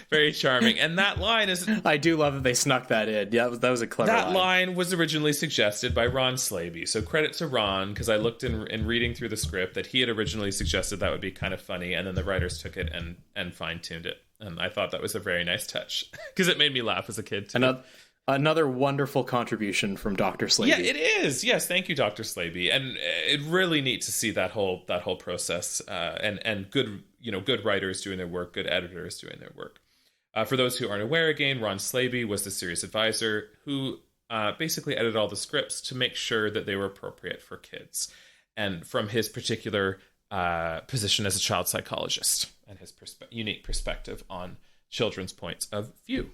very charming. And that line is... I do love that they snuck that in. Yeah, that was a clever line. That line was originally suggested by Ron Slaby. So credit to Ron, because I looked in reading through the script that he had originally suggested that would be kind of funny, and then the writers took it and fine-tuned it. And I thought that was a very nice touch, because it made me laugh as a kid, too. Another wonderful contribution from Dr. Slaby. Yeah, it is. Yes, thank you, Dr. Slaby. And it's really neat to see that whole process and good good writers doing their work, good editors doing their work. For those who aren't aware, again, Ron Slaby was the series advisor who basically edited all the scripts to make sure that they were appropriate for kids, and from his particular position as a child psychologist and his unique perspective on children's points of view.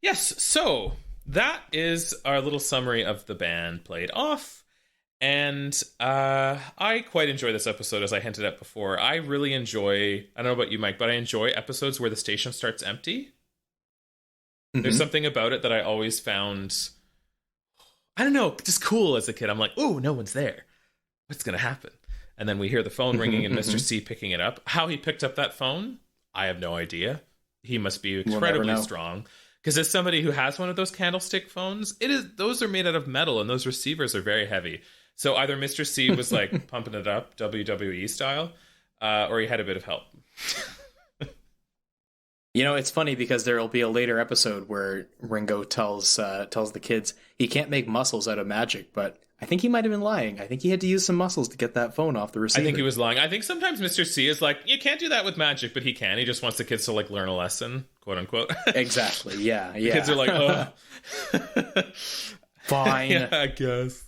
Yes, so that is our little summary of The Band Played Off. And I quite enjoy this episode, as I hinted at before. I really enjoy, I don't know about you, Mike, but I enjoy episodes where the station starts empty. Mm-hmm. There's something about it that I always found, I don't know, just cool as a kid. I'm like, oh, no one's there. What's going to happen? And then we hear the phone ringing and Mr. C picking it up. How he picked up that phone, I have no idea. He must be incredibly strong. Because as somebody who has one of those candlestick phones, those are made out of metal and those receivers are very heavy. So either Mr. C was like pumping it up WWE style, or he had a bit of help. It's funny because there will be a later episode where Ringo tells the kids he can't make muscles out of magic, but I think he might have been lying. I think he had to use some muscles to get that phone off the receiver. I think he was lying. I think sometimes Mr. C is like, you can't do that with magic, but he can. He just wants the kids to like learn a lesson, quote unquote. Exactly. Yeah. The kids are like, oh, fine. Yeah, I guess.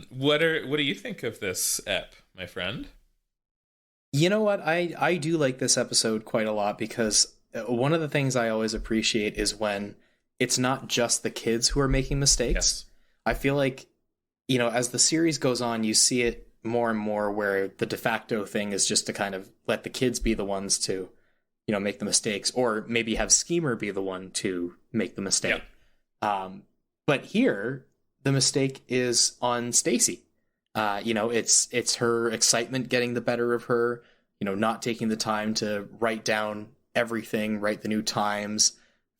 What do you think of this ep, my friend? You know what? I do like this episode quite a lot, because one of the things I always appreciate is when it's not just the kids who are making mistakes. Yes. I feel like, as the series goes on, you see it more and more where the de facto thing is just to kind of let the kids be the ones to, make the mistakes, or maybe have Schemer be the one to make the mistake. Yeah. But here, the mistake is on Stacy. It's her excitement getting the better of her, not taking the time to write down everything, write the new times,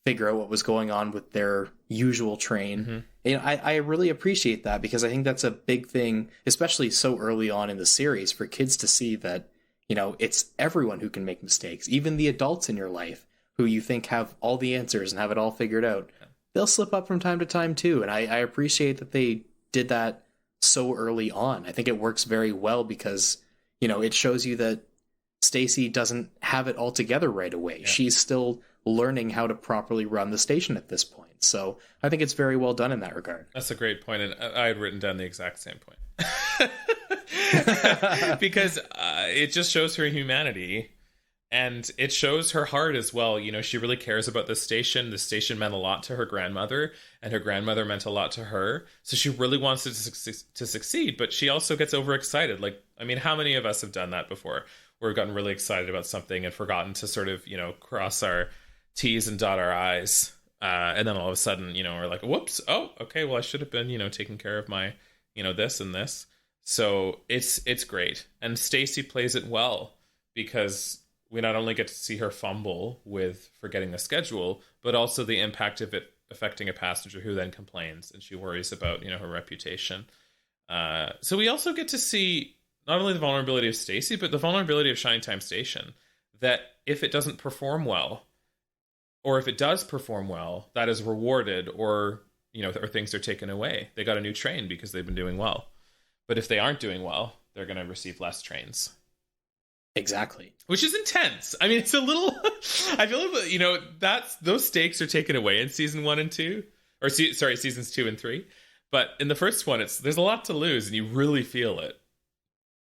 figure out what was going on with their usual train. You know, I really appreciate that, because I think that's a big thing, especially so early on in the series, for kids to see that, you know, it's everyone who can make mistakes. Even the adults in your life who you think have all the answers and have it all figured out, they'll slip up from time to time too. And I appreciate that they did that so early on. I think it works very well because, you know, it shows you that Stacy doesn't have it all together right away. Yeah. She's still learning how to properly run the station at this point. So I think it's very well done in that regard. That's a great point, and I had written down the exact same point. Because it just shows her humanity, and it shows her heart as well. You know, she really cares about the station. The station meant a lot to her grandmother, and her grandmother meant a lot to her. So she really wants it to succeed, but she also gets overexcited. Like, I mean, how many of us have done that before? Where we've gotten really excited about something and forgotten to sort of, you know, cross our T's and dot our I's. And then all of a sudden, you know, we're like, whoops, oh, okay, well, I should have been, you know, taking care of my, you know, this and this. So it's great. And Stacy plays it well, because we not only get to see her fumble with forgetting the schedule, but also the impact of it affecting a passenger who then complains, and she worries about, you know, her reputation. So we also get to see not only the vulnerability of Stacy, but the vulnerability of Shining Time Station, that if it doesn't perform well, or if it does perform well, that is rewarded, or, you know, or things are taken away. They got a new train because they've been doing well. But if they aren't doing well, they're going to receive less trains. Exactly. Which is intense. I mean, it's a little, I feel like, you know, those stakes are taken away in season 1 and 2, or seasons 2 and 3. But in the first one, there's a lot to lose, and you really feel it.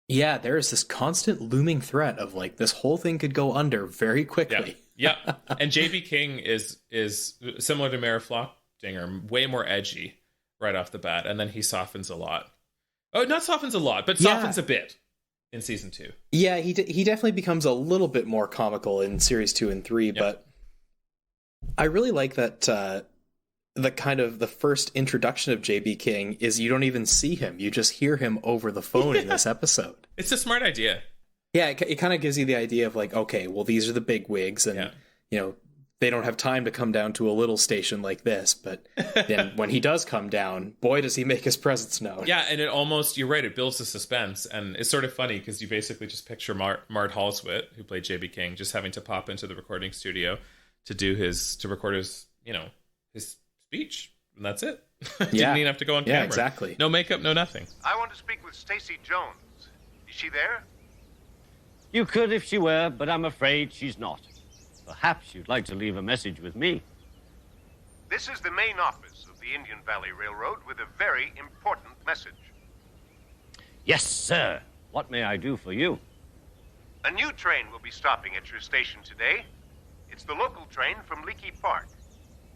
Yeah, there is this constant looming threat of, like, this whole thing could go under very quickly. Yeah. And J.B. King is similar to Mayor Flockdinger, way more edgy right off the bat, and then he softens a lot. Oh, not softens a lot, but softens a bit in season 2. Yeah, he definitely becomes a little bit more comical in series 2 and 3, but I really like that the kind of the first introduction of J.B. King is you don't even see him. You just hear him over the phone in this episode. It's a smart idea. Yeah, it kind of gives you the idea of, like, okay, well, these are the big wigs, and, you know, they don't have time to come down to a little station like this, but then when he does come down, boy, does he make his presence known. Yeah, and it almost, you're right, it builds the suspense, and it's sort of funny, because you basically just picture Mart Halswit, who played J.B. King, just having to pop into the recording studio to record his, you know, his speech, and that's it. Didn't even have to go on camera. Yeah, exactly. No makeup, no nothing. I want to speak with Stacy Jones. Is she there? You could if she were, but I'm afraid she's not. Perhaps you'd like to leave a message with me. This is the main office of the Indian Valley Railroad with a very important message. Yes, sir. What may I do for you? A new train will be stopping at your station today. It's the local train from Leakey Park.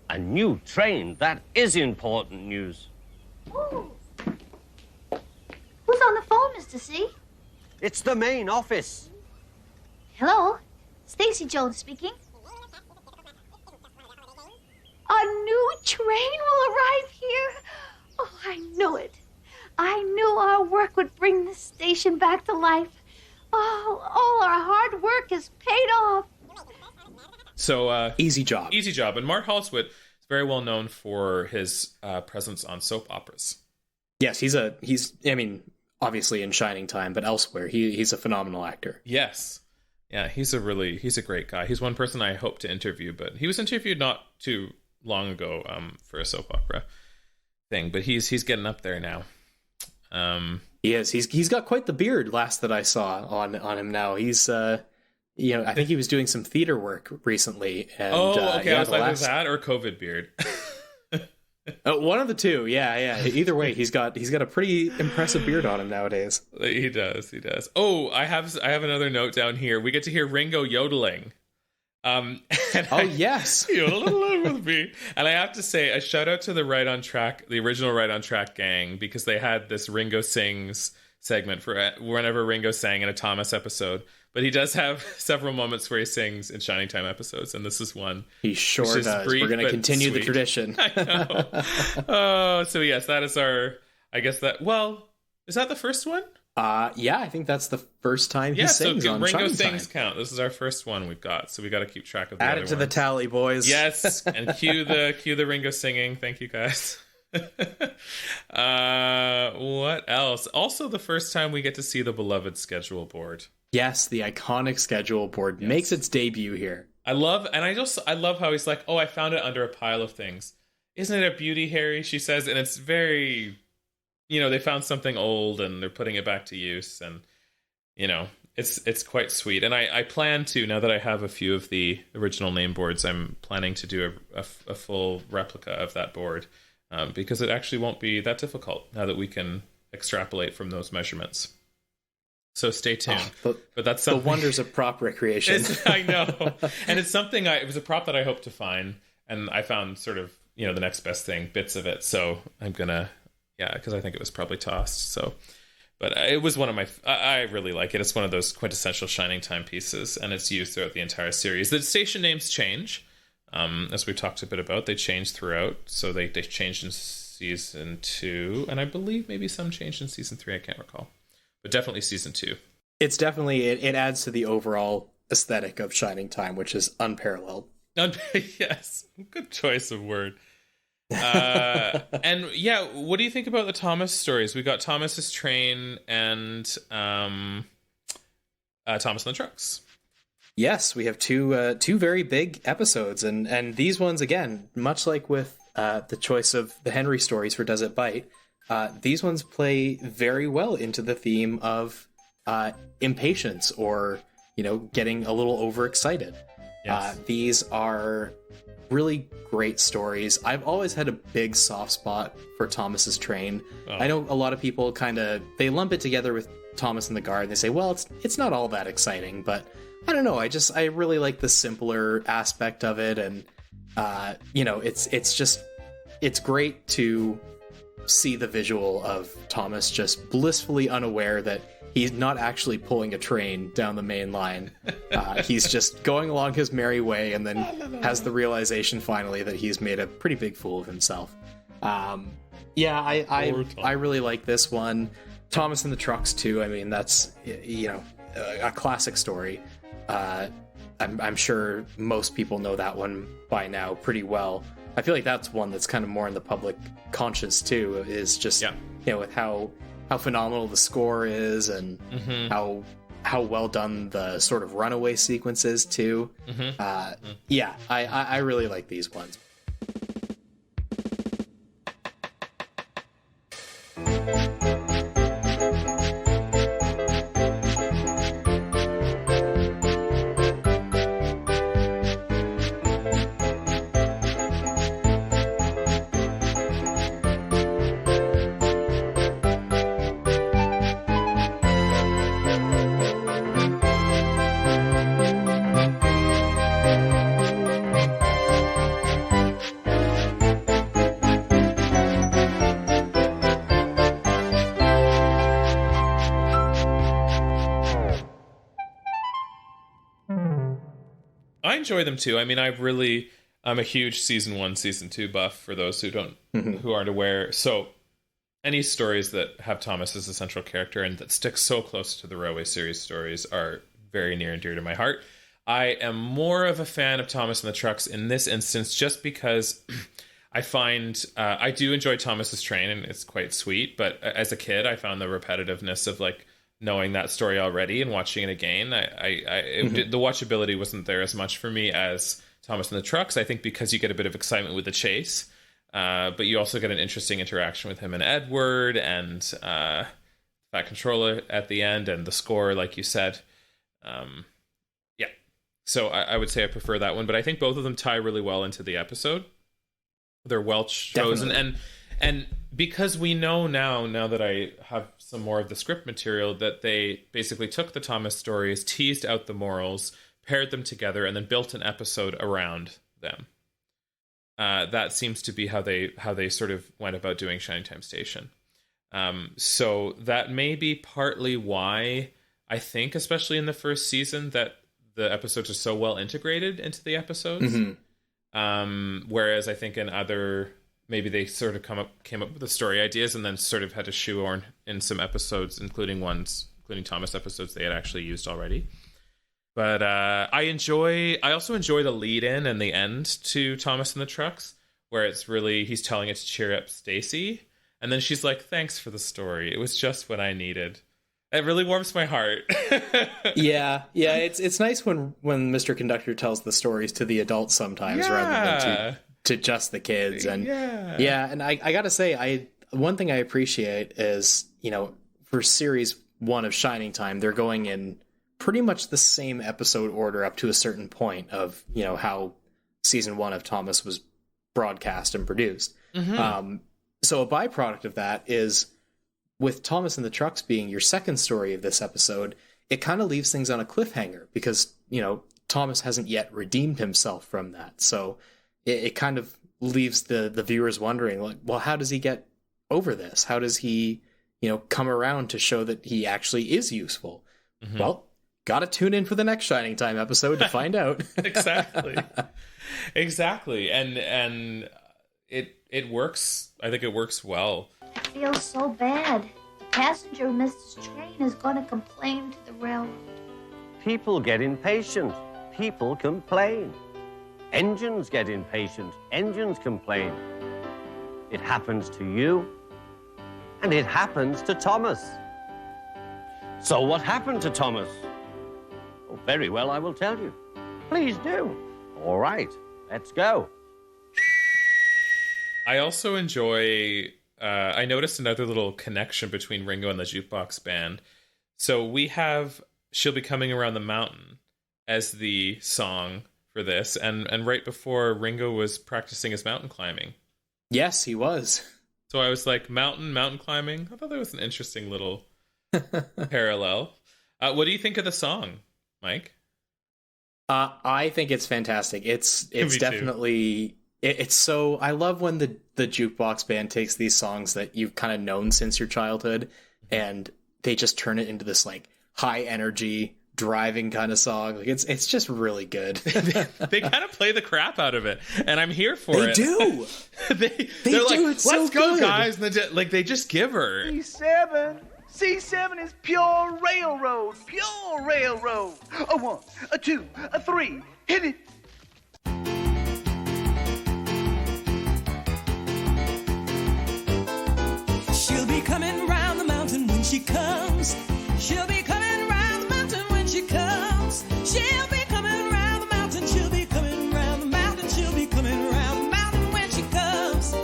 A new train? That is important news. Ooh. Who's on the phone, Mr. C? It's the main office. Hello? Stacy Jones speaking. A new train will arrive here? Oh, I knew it. I knew our work would bring this station back to life. Oh, all our hard work is paid off. So, easy job. Easy job. And Mart Halswit is very well known for his presence on soap operas. Yes, he's I mean, obviously in Shining Time, but elsewhere, he's a phenomenal actor. Yes. Yeah, he's a great guy. He's one person I hope to interview, but he was interviewed not too long ago for a soap opera thing, but he's getting up there now. He is. He's got quite the beard last that I saw on him now. He's you know, I think he was doing some theater work recently. And, okay. I was like, is that or COVID beard? One of the two, yeah. Either way, he's got a pretty impressive beard on him nowadays. He does. Oh, I have another note down here. We get to hear Ringo yodeling. Yes, yodeling with me. And I have to say a shout out to the original Right on Track gang, because they had this Ringo Sings segment for whenever Ringo sang in a Thomas episode. But he does have several moments where he sings in Shining Time episodes, and this is one. He sure does. Brief, we're going to continue the tradition. I know. Oh, so yes, that is our. I guess that. Well, is that the first one? Yeah, I think that's the first time he Yeah, so sings on Ringo Shining sings Time. count. This is our first one we've got, so we got to keep track of the Add other it to the ones. tally, boys. Yes, and cue the Ringo singing. Thank you, guys. What else? Also, the first time we get to see the beloved schedule board. Yes, the iconic schedule board makes its debut here. I love how he's like, oh, I found it under a pile of things. Isn't it a beauty, Harry? She says, and it's very, they found something old and they're putting it back to use, and it's quite sweet. And I plan to, now that I have a few of the original name boards, I'm planning to do a full replica of that board, because it actually won't be that difficult now that we can extrapolate from those measurements. So stay tuned. But that's something, the wonders of prop recreation. I know, and it's something it was a prop that I hope to find, and I found sort of the next best thing, bits of it. So I'm gonna, because I think it was probably tossed. So, but it was one of my. I really like it. It's one of those quintessential Shining Time pieces, and it's used throughout the entire series. The station names change, as we talked a bit about. They change throughout. So they changed in season 2, and I believe maybe some changed in season 3. I can't recall. But definitely season 2. It's definitely, it adds to the overall aesthetic of Shining Time, which is unparalleled. Yes, good choice of word. And what do you think about the Thomas stories? We got Thomas's Train and Thomas and the Trucks. Yes, we have two very big episodes, and these ones, again, much like with the choice of the Henry stories for Does It Bite, these ones play very well into the theme of impatience or, getting a little overexcited. Yes. These are really great stories. I've always had a big soft spot for Thomas's Train. Oh. I know a lot of people they lump it together with Thomas and the Guard, and they say, well, it's not all that exciting, but I don't know. I really like the simpler aspect of it, and it's great to see the visual of Thomas just blissfully unaware that he's not actually pulling a train down the main line. He's just going along his merry way, and then has the realization finally that he's made a pretty big fool of himself. I really like this one. Thomas and the Trucks too. I mean, that's a classic story. I'm sure most people know that one by now pretty well. I feel like that's one that's kind of more in the public conscious too, is just with how phenomenal the score is, and how well done the sort of runaway sequence is too. I really like these ones. I enjoy them too. I mean, I'm a huge season 1, season 2 buff, for those who aren't aware. So any stories that have Thomas as a central character and that stick so close to the Railway series stories are very near and dear to my heart. I am more of a fan of Thomas and the Trucks in this instance, just because I find I do enjoy Thomas's Train, and it's quite sweet. But as a kid, I found the repetitiveness of knowing that story already and watching it again. The watchability wasn't there as much for me as Thomas and the Trucks. I think because you get a bit of excitement with the chase, but you also get an interesting interaction with him and Edward, and Fat Controller at the end, and the score, like you said. So I would say I prefer that one, but I think both of them tie really well into the episode. They're well chosen. Definitely. And because we know now that I have some more of the script material, that they basically took the Thomas stories, teased out the morals, paired them together, and then built an episode around them. That seems to be how they sort of went about doing Shining Time Station. So that may be partly why I think, especially in the first season, that the episodes are so well integrated into the episodes. Whereas I think in other maybe they sort of came up with the story ideas and then sort of had to shoehorn in some episodes, including Thomas episodes they had actually used already. But I also enjoy the lead in and the end to Thomas and the Trucks, where it's really he's telling it to cheer up Stacy, and then she's like, "Thanks for the story. It was just what I needed." It really warms my heart. yeah. It's nice when Mr. Conductor tells the stories to the adults sometimes rather than to just the kids. And and I gotta say, one thing I appreciate is, for series 1 of Shining Time, they're going in pretty much the same episode order up to a certain point of, how season 1 of Thomas was broadcast and produced. Mm-hmm. So a byproduct of that is, with Thomas and the Trucks being your second story of this episode, it kind of leaves things on a cliffhanger because, Thomas hasn't yet redeemed himself from that. So it kind of leaves the viewers wondering, like, well, how does he get over this? How does he, come around to show that he actually is useful? Mm-hmm. Well, gotta tune in for the next Shining Time episode to find out. Exactly. And it works. I think it works well. I feel so bad. The passenger who missed his train is going to complain to the railroad. People get impatient. People complain. Engines get impatient. Engines complain. It happens to you, and it happens to Thomas. So what happened to Thomas? Oh, very well, I will tell you. Please do. All right, let's go. I also enjoy... I noticed another little connection between Ringo and the Jukebox Band. So we have She'll Be Coming Around the Mountain as the song for this. And right before, Ringo was practicing his mountain climbing. Yes, he was. So I was like, mountain climbing? I thought that was an interesting little parallel. What do you think of the song, Mike? I think it's fantastic. It's definitely... It's so... I love when the Jukebox Band takes these songs that you've kind of known since your childhood, and they just turn it into this like high energy driving kind of song. Like it's just really good. They kind of play the crap out of it, and I'm here for it. They do. They're like, let's go, guys. And they just give her. C7 is pure railroad. Pure railroad. A 1, a 2, a 3. Hit it. She'll be coming round the mountain when she comes. She'll be coming round the mountain when she comes. She'll be coming round the mountain. She'll be coming round the mountain. She'll be coming round the mountain when she comes.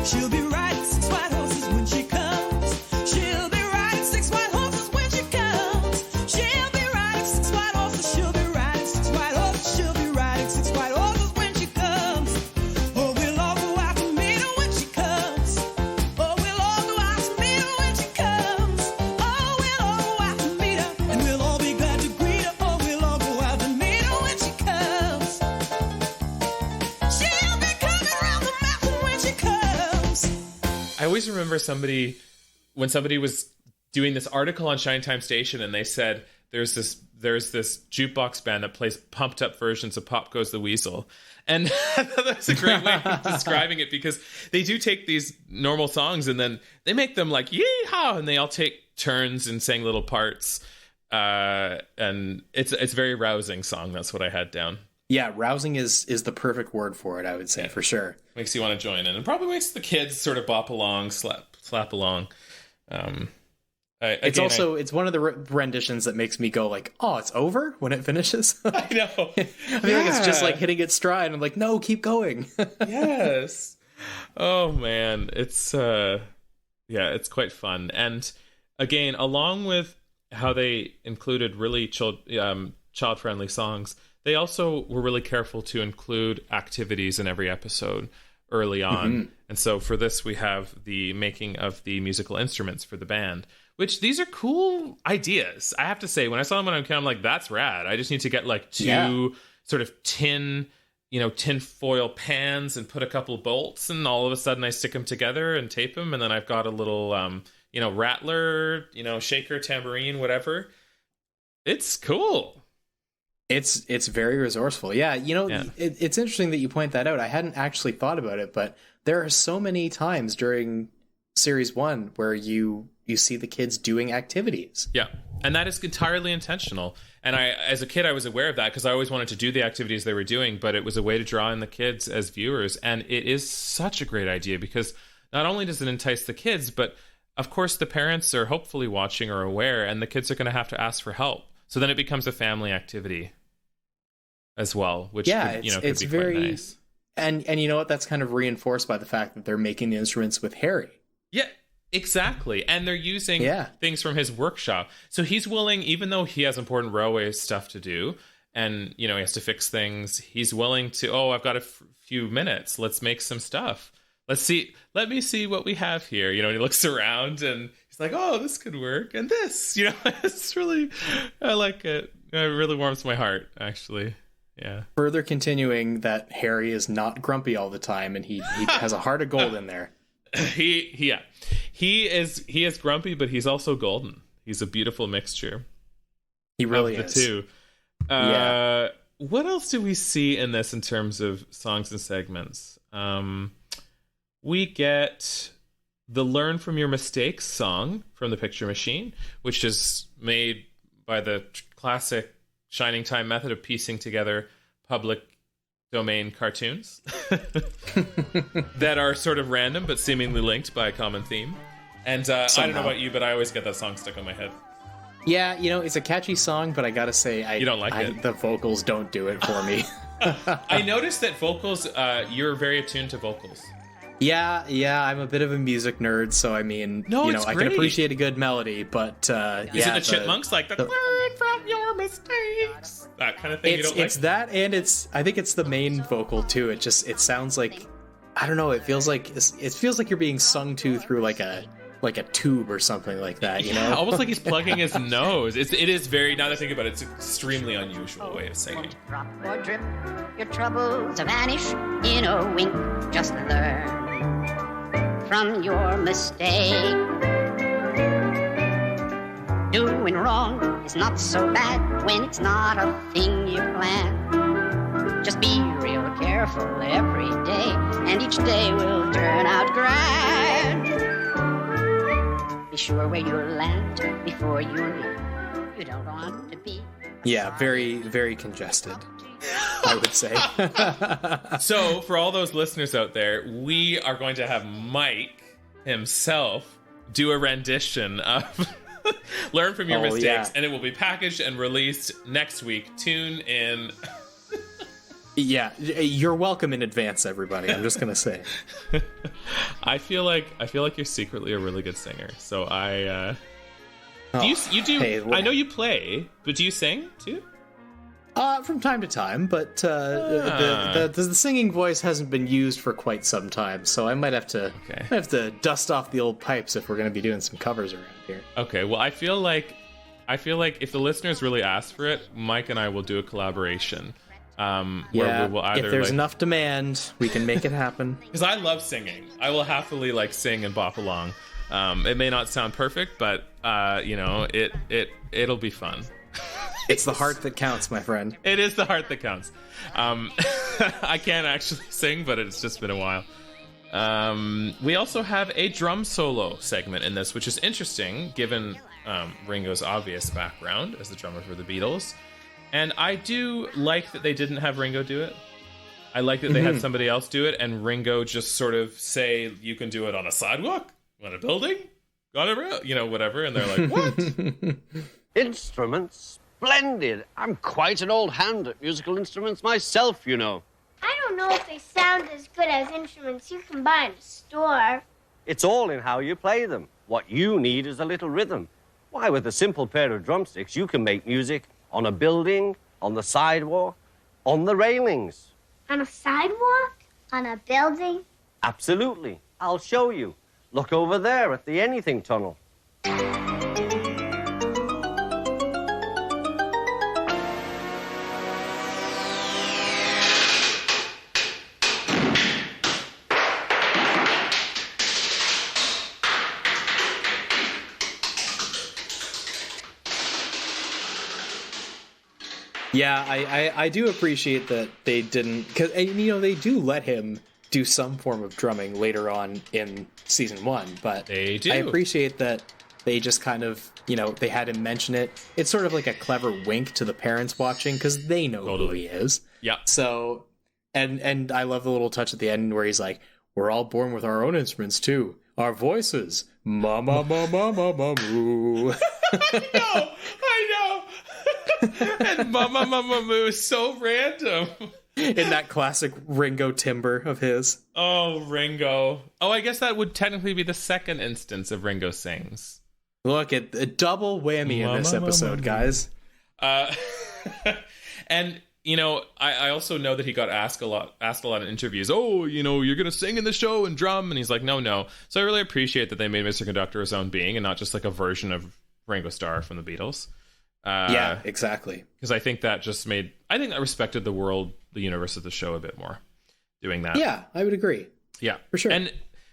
She'll be riding 6 white horses when she comes. She'll be riding 6 white horses when she comes. She'll be riding 6 white horses. She'll be riding 6 white horses. She'll be riding 6 white horses when she comes. Oh, we'll all go out to meet her when she comes. Oh, we'll all go out to meet her when she comes. Oh, we'll all go out to meet her, and we'll all be glad to greet her. Oh, we'll all go out to meet her when she comes. She'll be coming around the mountain when she comes. I always remember when somebody was doing this article on Shine Time Station, and they said there's this jukebox band that plays pumped up versions of Pop Goes the Weasel. And I thought that was a great way of describing it, because they do take these normal songs and then they make them like yeehaw, and they all take turns and sing little parts. And it's a very rousing song. That's what I had down. Yeah, rousing is the perfect word for it, I would say, for sure. Makes you want to join in, and probably makes the kids sort of bop along, slap along. It's one of the renditions that makes me go like, oh, it's over when it finishes. I know. I feel like it's just like hitting its stride. I'm like, no, keep going. Yes. Oh man, it's quite fun. And again, along with how they included really child-friendly songs, they also were really careful to include activities in every episode early on. Mm-hmm. And so for this, we have the making of the musical instruments for the band, which these are cool ideas. I have to say, when I saw them on camera, I'm like, that's rad. I just need to get like two sort of tin foil pans and put a couple bolts, and all of a sudden I stick them together and tape them, and then I've got a little rattler, shaker, tambourine, whatever. It's cool. It's very resourceful. Yeah, Yeah. It's interesting that you point that out. I hadn't actually thought about it, but there are so many times during series 1 where you see the kids doing activities. Yeah, and that is entirely intentional. And as a kid, I was aware of that because I always wanted to do the activities they were doing, but it was a way to draw in the kids as viewers. And it is such a great idea because not only does it entice the kids, but of course the parents are hopefully watching or aware, and the kids are going to have to ask for help. So then it becomes a family activity as well, which could be very quite nice. And you know what? That's kind of reinforced by the fact that they're making the instruments with Harry. Yeah, exactly. And they're using things from his workshop. So he's willing, even though he has important railway stuff to do, and he has to fix things, he's willing to, I've got a few minutes. Let's make some stuff. Let me see what we have here. And he looks around and he's like, this could work. And this, it's really, I like it. It really warms my heart, actually. Yeah. Further continuing that Harry is not grumpy all the time, and he has a heart of gold in there. He is grumpy, but he's also golden. He's a beautiful mixture. He really of is. The two. What else do we see in this in terms of songs and segments? We get the Learn From Your Mistakes song from the Picture Machine, which is made by the classic Shining Time method of piecing together public domain cartoons that are sort of random but seemingly linked by a common theme. And I don't know about you, but I always get that song stuck in my head. Yeah, it's a catchy song, but I gotta say, you don't like it. The vocals don't do it for me. I noticed that vocals, you're very attuned to vocals. Yeah, I'm a bit of a music nerd, so I mean, I can appreciate a good melody, but is it the Chipmunks, like the learn from your mistakes, that kind of thing? It's that, and I think it's the main vocal too. It sounds like, I don't know. It feels like you're being sung to through like a tube or something like that. Almost like he's plugging his nose. It is very. Now that I think about it, it's an extremely unusual way of singing. Drop or drip, your troubles vanish in a wink. Just learn from your mistake. Doing wrong is not so bad when it's not a thing you plan. Just be real careful every day, and each day will turn out grand. Be sure where you land before you leave. You don't want to be. Yeah, very, very congested, I would say. So, for all those listeners out there, we are going to have Mike himself do a rendition of Learn From Your Mistakes, and it will be packaged and released next week. Tune in. Yeah, you're welcome in advance, everybody. I'm just gonna say. I feel like you're secretly a really good singer. So you do. Hey, I know you play, but do you sing too? From time to time, but the singing voice hasn't been used for quite some time, so I might have to dust off the old pipes if we're going to be doing some covers around here. Okay, well, I feel like if the listeners really ask for it, Mike and I will do a collaboration. Where we will either, if there's enough demand, we can make it happen. Because I love singing. I will happily sing and bop along. It may not sound perfect, but it'll be fun. It's the heart that counts, my friend. It is the heart that counts. I can't actually sing, but it's just been a while. We also have a drum solo segment in this, which is interesting, given Ringo's obvious background as the drummer for the Beatles. And I do like that they didn't have Ringo do it. I like that they had somebody else do it, and Ringo just sort of say, you can do it on a sidewalk, on a building, whatever. And they're like, what? Instruments? Splendid. I'm quite an old hand at musical instruments myself, you know. I don't know if they sound as good as instruments you can buy in a store. It's all in how you play them. What you need is a little rhythm. Why, with a simple pair of drumsticks, you can make music on a building, on the sidewalk, on the railings. On a sidewalk? On a building? Absolutely. I'll show you. Look over there at the Anything Tunnel. Yeah, I do appreciate that they didn't, because they do let him do some form of drumming later on in season 1, but they do. I appreciate that they just kind of, they had him mention it. It's sort of like a clever wink to the parents watching, because they know who he is. Yeah. So, and I love the little touch at the end where he's like, we're all born with our own instruments too. Our voices. Ma ma ma ma ma ma moo. I know. And ma ma ma ma moo is so random. In that classic Ringo timbre of his. Oh, Ringo. Oh, I guess that would technically be the second instance of Ringo sings. Look at a double whammy in this episode, guys. And I also know that he got asked a lot in interviews. Oh, you're gonna sing in the show and drum, and he's like, no. So I really appreciate that they made Mr. Conductor his own being and not just like a version of Ringo Starr from the Beatles. Yeah, exactly. Because I think that I respected the universe of the show a bit more doing that. Yeah, I would agree. Yeah, for sure. And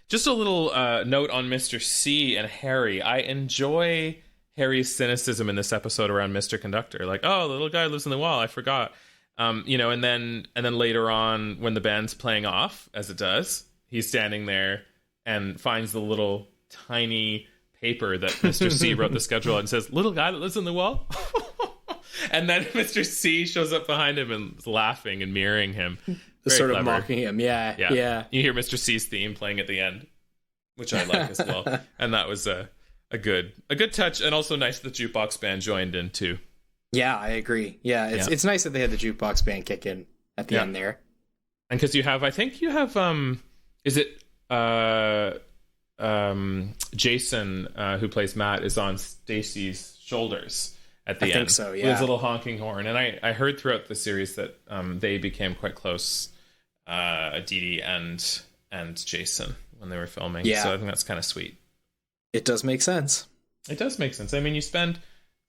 just a little note on Mr. C and Harry. I enjoy Harry's cynicism in this episode around Mr. Conductor. Like, oh, the little guy lives in the wall. I forgot. And then later on when the band's playing off, as it does, he's standing there and finds the little tiny paper that Mr. C wrote the schedule on and says, little guy that lives in the wall. And then Mr. C shows up behind him and is laughing and mirroring him. Very sort clever. of mocking him. Yeah. You hear Mr. C's theme playing at the end, which I like as well. And that was a good touch, and also nice that the jukebox band joined in too. Yeah, I agree. Yeah, it's nice that they had the jukebox band kick in at the end there. And because I think you have is it Jason, who plays Matt, is on Stacy's shoulders at the end. I think so, yeah. With his little honking horn. And I heard throughout the series that they became quite close, Dee Dee and Jason, when they were filming. Yeah. So I think that's kind of sweet. It does make sense. It does make sense. I mean,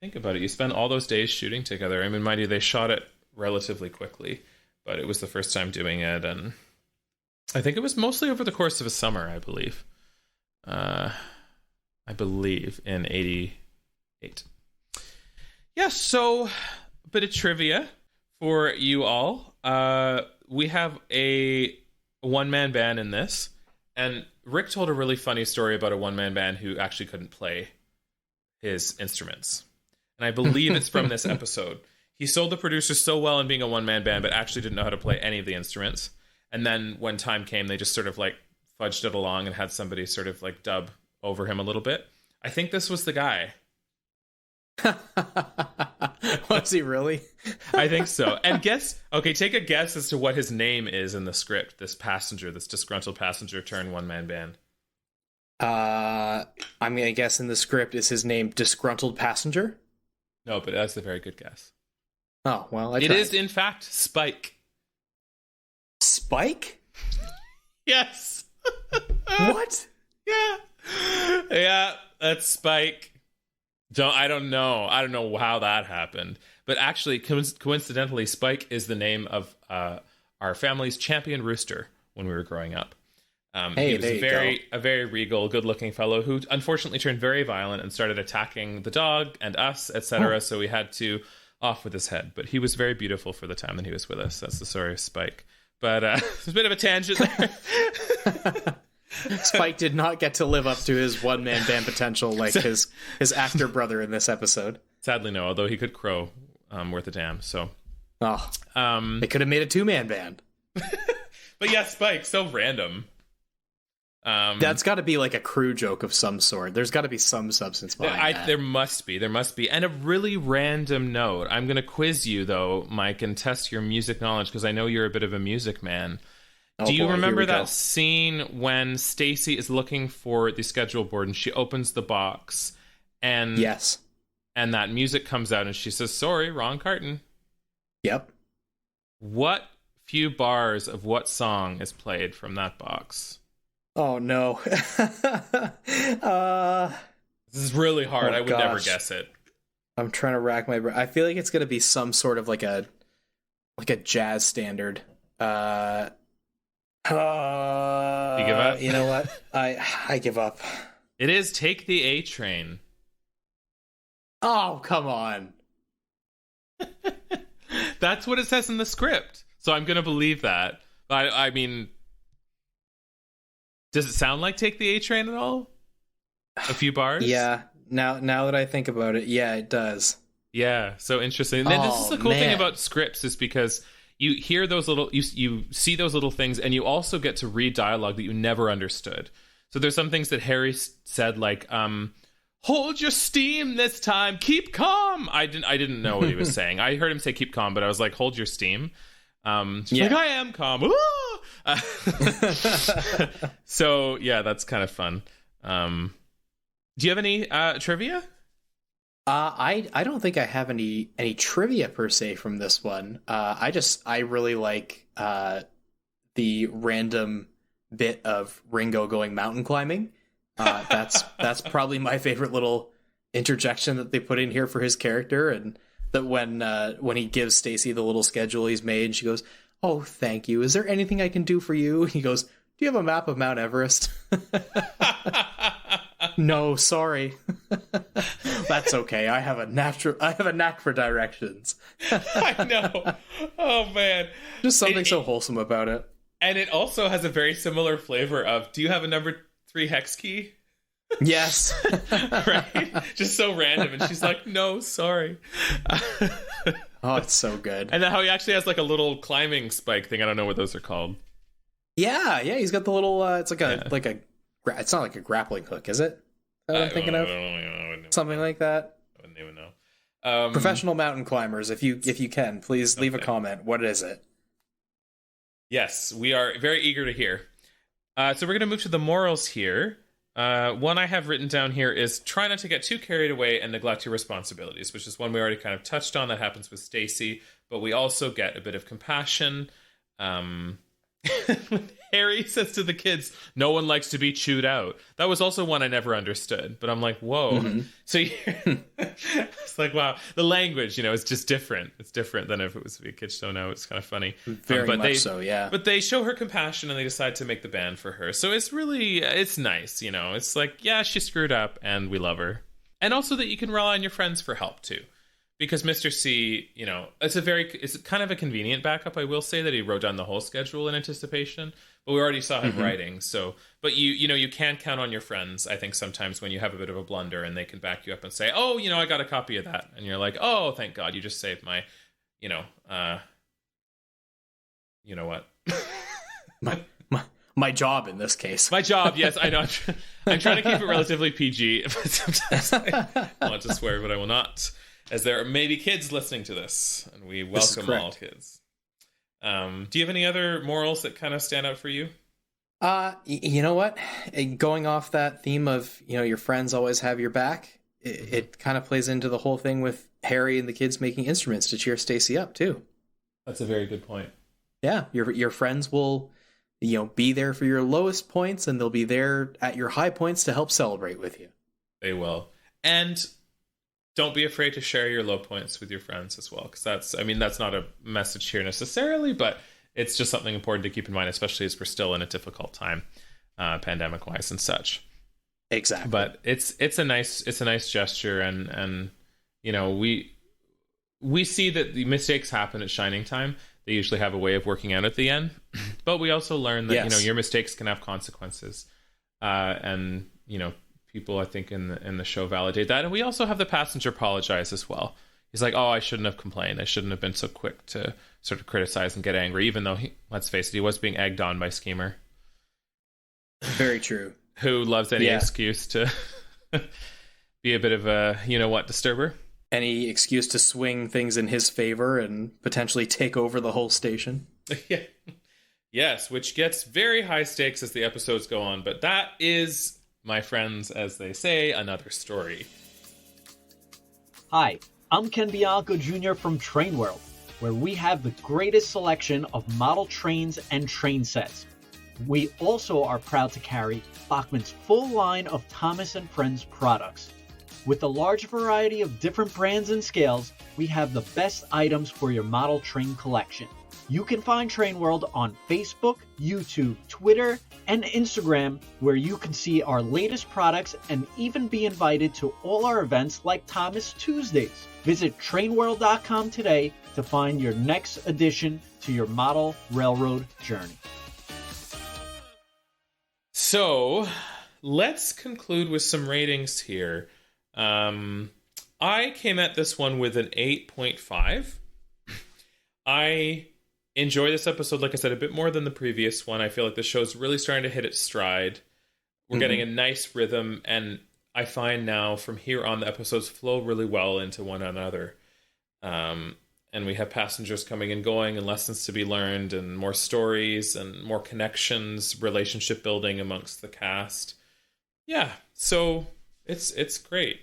think about it. You spend all those days shooting together. I mean, mind you, they shot it relatively quickly, but it was the first time doing it. And I think it was mostly over the course of a summer, I believe. In 88. Yeah, so a bit of trivia for you all. We have a one-man band in this, and Rick told a really funny story about a one-man band who actually couldn't play his instruments. And I believe it's from this episode. He sold the producers so well in being a one-man band, but actually didn't know how to play any of the instruments. And then when time came, they just sort of like fudged it along and had somebody sort of like dub over him a little bit. I think this was the guy. Was he really? I think so. And take a guess as to what his name is in the script. This disgruntled passenger turned one-man band. I'm gonna guess in the script is his name Disgruntled Passenger? No, but that's a very good guess. Oh, well, it is in fact Spike. Spike? Yes. What? Yeah, that's Spike. I don't know how that happened, but actually, coincidentally, Spike is the name of our family's champion rooster when we were growing up. He was a very regal, good-looking fellow who unfortunately turned very violent and started attacking the dog and us, etc. Oh. So we had to off with his head. But he was very beautiful for the time that he was with us. That's the story of Spike. But it's a bit of a tangent there. Spike did not get to live up to his one-man band potential like his actor brother in this episode. Sadly, no. Although he could crow worth a damn. So, they could have made a two-man band. But yeah, Spike, so random. That's got to be like a crew joke of some sort. There's got to be some substance behind that. There must be. And a really random note. I'm going to quiz you, though, Mike, and test your music knowledge, because I know you're a bit of a music man. Do you remember that scene when Stacy is looking for the schedule board and she opens the box? And yes. And that music comes out and she says, sorry, wrong carton. Yep. What few bars of what song is played from that box? Oh, no. This is really hard. I would never guess it. I'm trying to rack my brain. I feel like it's going to be some sort of like a jazz standard. You give up? You know what? I give up. It is Take the A Train. Oh, come on. That's what it says in the script. So I'm going to believe that. I mean, does it sound like Take the A Train at all? A few bars? Yeah. Now that I think about it, yeah, it does. Yeah, so interesting. And then this is the cool thing about scripts is because you hear those little, you see those little things, and you also get to read dialogue that you never understood. So there's some things that Harry said, like, hold your steam this time, keep calm. I didn't know what he was saying. I heard him say keep calm, but I was like, hold your steam. Like, I am calm. So yeah, that's kind of fun. Do you have any trivia? I don't think I have any trivia per se from this one. I really like the random bit of Ringo going mountain climbing. That's probably my favorite little interjection that they put in here for his character, and that when he gives Stacy the little schedule he's made, and she goes, "Oh, thank you. Is there anything I can do for you?" He goes, "Do you have a map of Mount Everest?" No, sorry. That's okay. I have a knack for directions. I know. Oh man. Just something so wholesome about it. And it also has a very similar flavor of, do you have a number 3 hex key? Yes. Right? Just so random. And she's like, no, sorry. Oh, it's so good. And then how he actually has like a little climbing spike thing. I don't know what those are called. Yeah, he's got the little it's like a it's not like a grappling hook, is it? That I'm thinking of? Something like that. I wouldn't even know. Professional mountain climbers, if you can, please leave a comment. What is it? Yes, we are very eager to hear. So we're going to move to the morals here. One I have written down here is try not to get too carried away and neglect your responsibilities, which is one we already kind of touched on. That happens with Stacy, but we also get a bit of compassion. Harry says to the kids, no one likes to be chewed out. That was also one I never understood, but I'm like, whoa. Mm-hmm. So it's like, wow, the language, is just different. It's different than if it was to be a kids don't know. It's kind of funny. Very much so, yeah. But they show her compassion and they decide to make the band for her. So it's really, it's nice, It's like, yeah, she screwed up and we love her. And also that you can rely on your friends for help too. Because Mr. C, it's kind of a convenient backup. I will say that he wrote down the whole schedule in anticipation, but we already saw him writing. So, but you can count on your friends. I think sometimes when you have a bit of a blunder and they can back you up and say, "Oh, I got a copy of that," and you're like, "Oh, thank God, you just saved my, you know what." My job in this case. My job, yes, I know. I'm trying to keep it relatively PG, but sometimes I want to swear, but I will not. As there are maybe kids listening to this, and we welcome all kids. Do you have any other morals that kind of stand out for you? You know what? Going off that theme of, your friends always have your back, it kind of plays into the whole thing with Harry and the kids making instruments to cheer Stacy up, too. That's a very good point. Yeah, your friends will, be there for your lowest points, and they'll be there at your high points to help celebrate with you. They will. And don't be afraid to share your low points with your friends as well, because that's not a message here necessarily, but it's just something important to keep in mind, especially as we're still in a difficult time, pandemic-wise and such. Exactly. But it's a nice gesture, and we see that the mistakes happen at Shining Time. They usually have a way of working out at the end, but we also learn that your mistakes can have consequences, and people, I think, in the show validate that. And we also have the passenger apologize as well. He's like, oh, I shouldn't have complained. I shouldn't have been so quick to sort of criticize and get angry, even though, let's face it, he was being egged on by Schemer. Very true. Who loves any excuse to be a bit of a, disturber. Any excuse to swing things in his favor and potentially take over the whole station. Yeah. Yes, which gets very high stakes as the episodes go on. But that is, my friends, as they say, another story. Hi, I'm Ken Bianco Jr. from Train World, where we have the greatest selection of model trains and train sets. We also are proud to carry Bachmann's full line of Thomas & Friends products. With a large variety of different brands and scales, we have the best items for your model train collection. You can find Train World on Facebook, YouTube, Twitter, and Instagram, where you can see our latest products and even be invited to all our events like Thomas Tuesdays. Visit trainworld.com today to find your next addition to your model railroad journey. So, let's conclude with some ratings here. I came at this one with an 8.5. I enjoy this episode, like I said, a bit more than the previous one. I feel like the show's really starting to hit its stride. We're getting a nice rhythm, and I find now from here on the episodes flow really well into one another. And we have passengers coming and going and lessons to be learned and more stories and more connections, relationship building amongst the cast. Yeah, so it's great.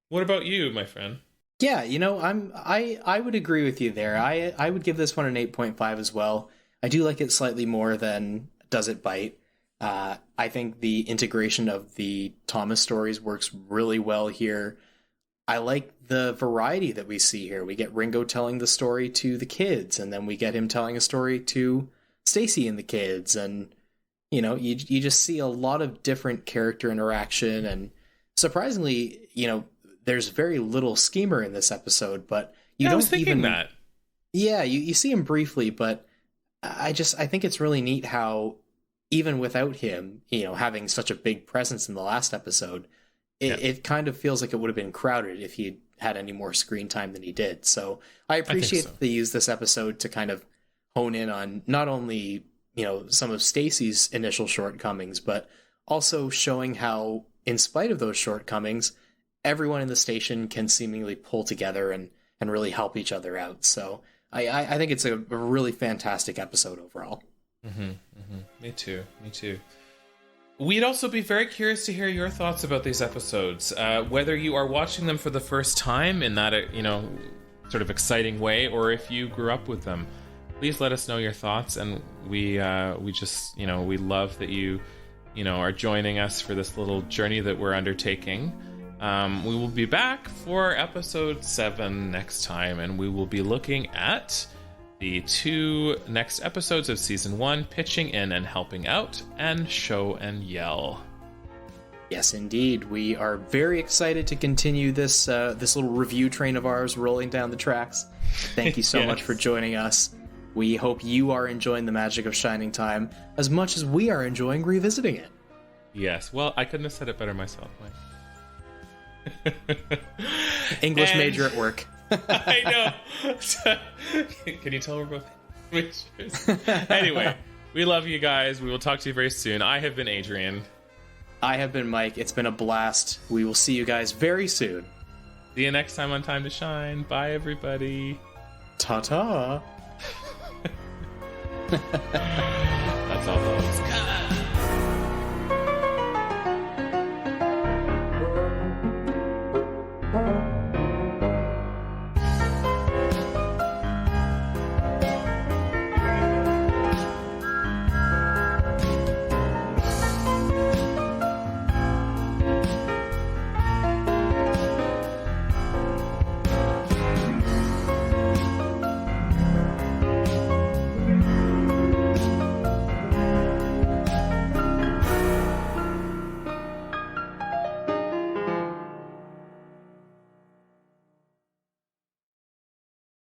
What about you, my friend? Yeah, I would agree with you there. I would give this one an 8.5 as well. I do like it slightly more than Does It Bite? I think the integration of the Thomas stories works really well here. I like the variety that we see here. We get Ringo telling the story to the kids, and then we get him telling a story to Stacy and the kids, and you just see a lot of different character interaction, and surprisingly, there's very little Schemer in this episode, but I was thinking that. Yeah, you see him briefly, but I think it's really neat how even without him, having such a big presence in the last episode, it kind of feels like it would have been crowded if he had any more screen time than he did. So I appreciate that they used this episode to kind of hone in on not only, some of Stacy's initial shortcomings, but also showing how, in spite of those shortcomings, everyone in the station can seemingly pull together and really help each other out. So I think it's a really fantastic episode overall. Me too. We'd also be very curious to hear your thoughts about these episodes, whether you are watching them for the first time in that, sort of exciting way, or if you grew up with them. Please let us know your thoughts, and we just, we love that you are joining us for this little journey that we're undertaking. We will be back for episode 7 next time, and we will be looking at the 2 next episodes of season 1, Pitching In and Helping Out, and Show and Yell. Yes, indeed. We are very excited to continue this little review train of ours rolling down the tracks. Thank you so much for joining us. We hope you are enjoying the magic of Shining Time as much as we are enjoying revisiting it. Yes, well, I couldn't have said it better myself, Mike. English major at work. I know. Can you tell we're both majors? Anyway, we love you guys. We will talk to you very soon. I have been Adrian. I have been Mike. It's been a blast. We will see you guys very soon. See you next time on Time to Shine. Bye, everybody. Ta-ta. That's all, folks.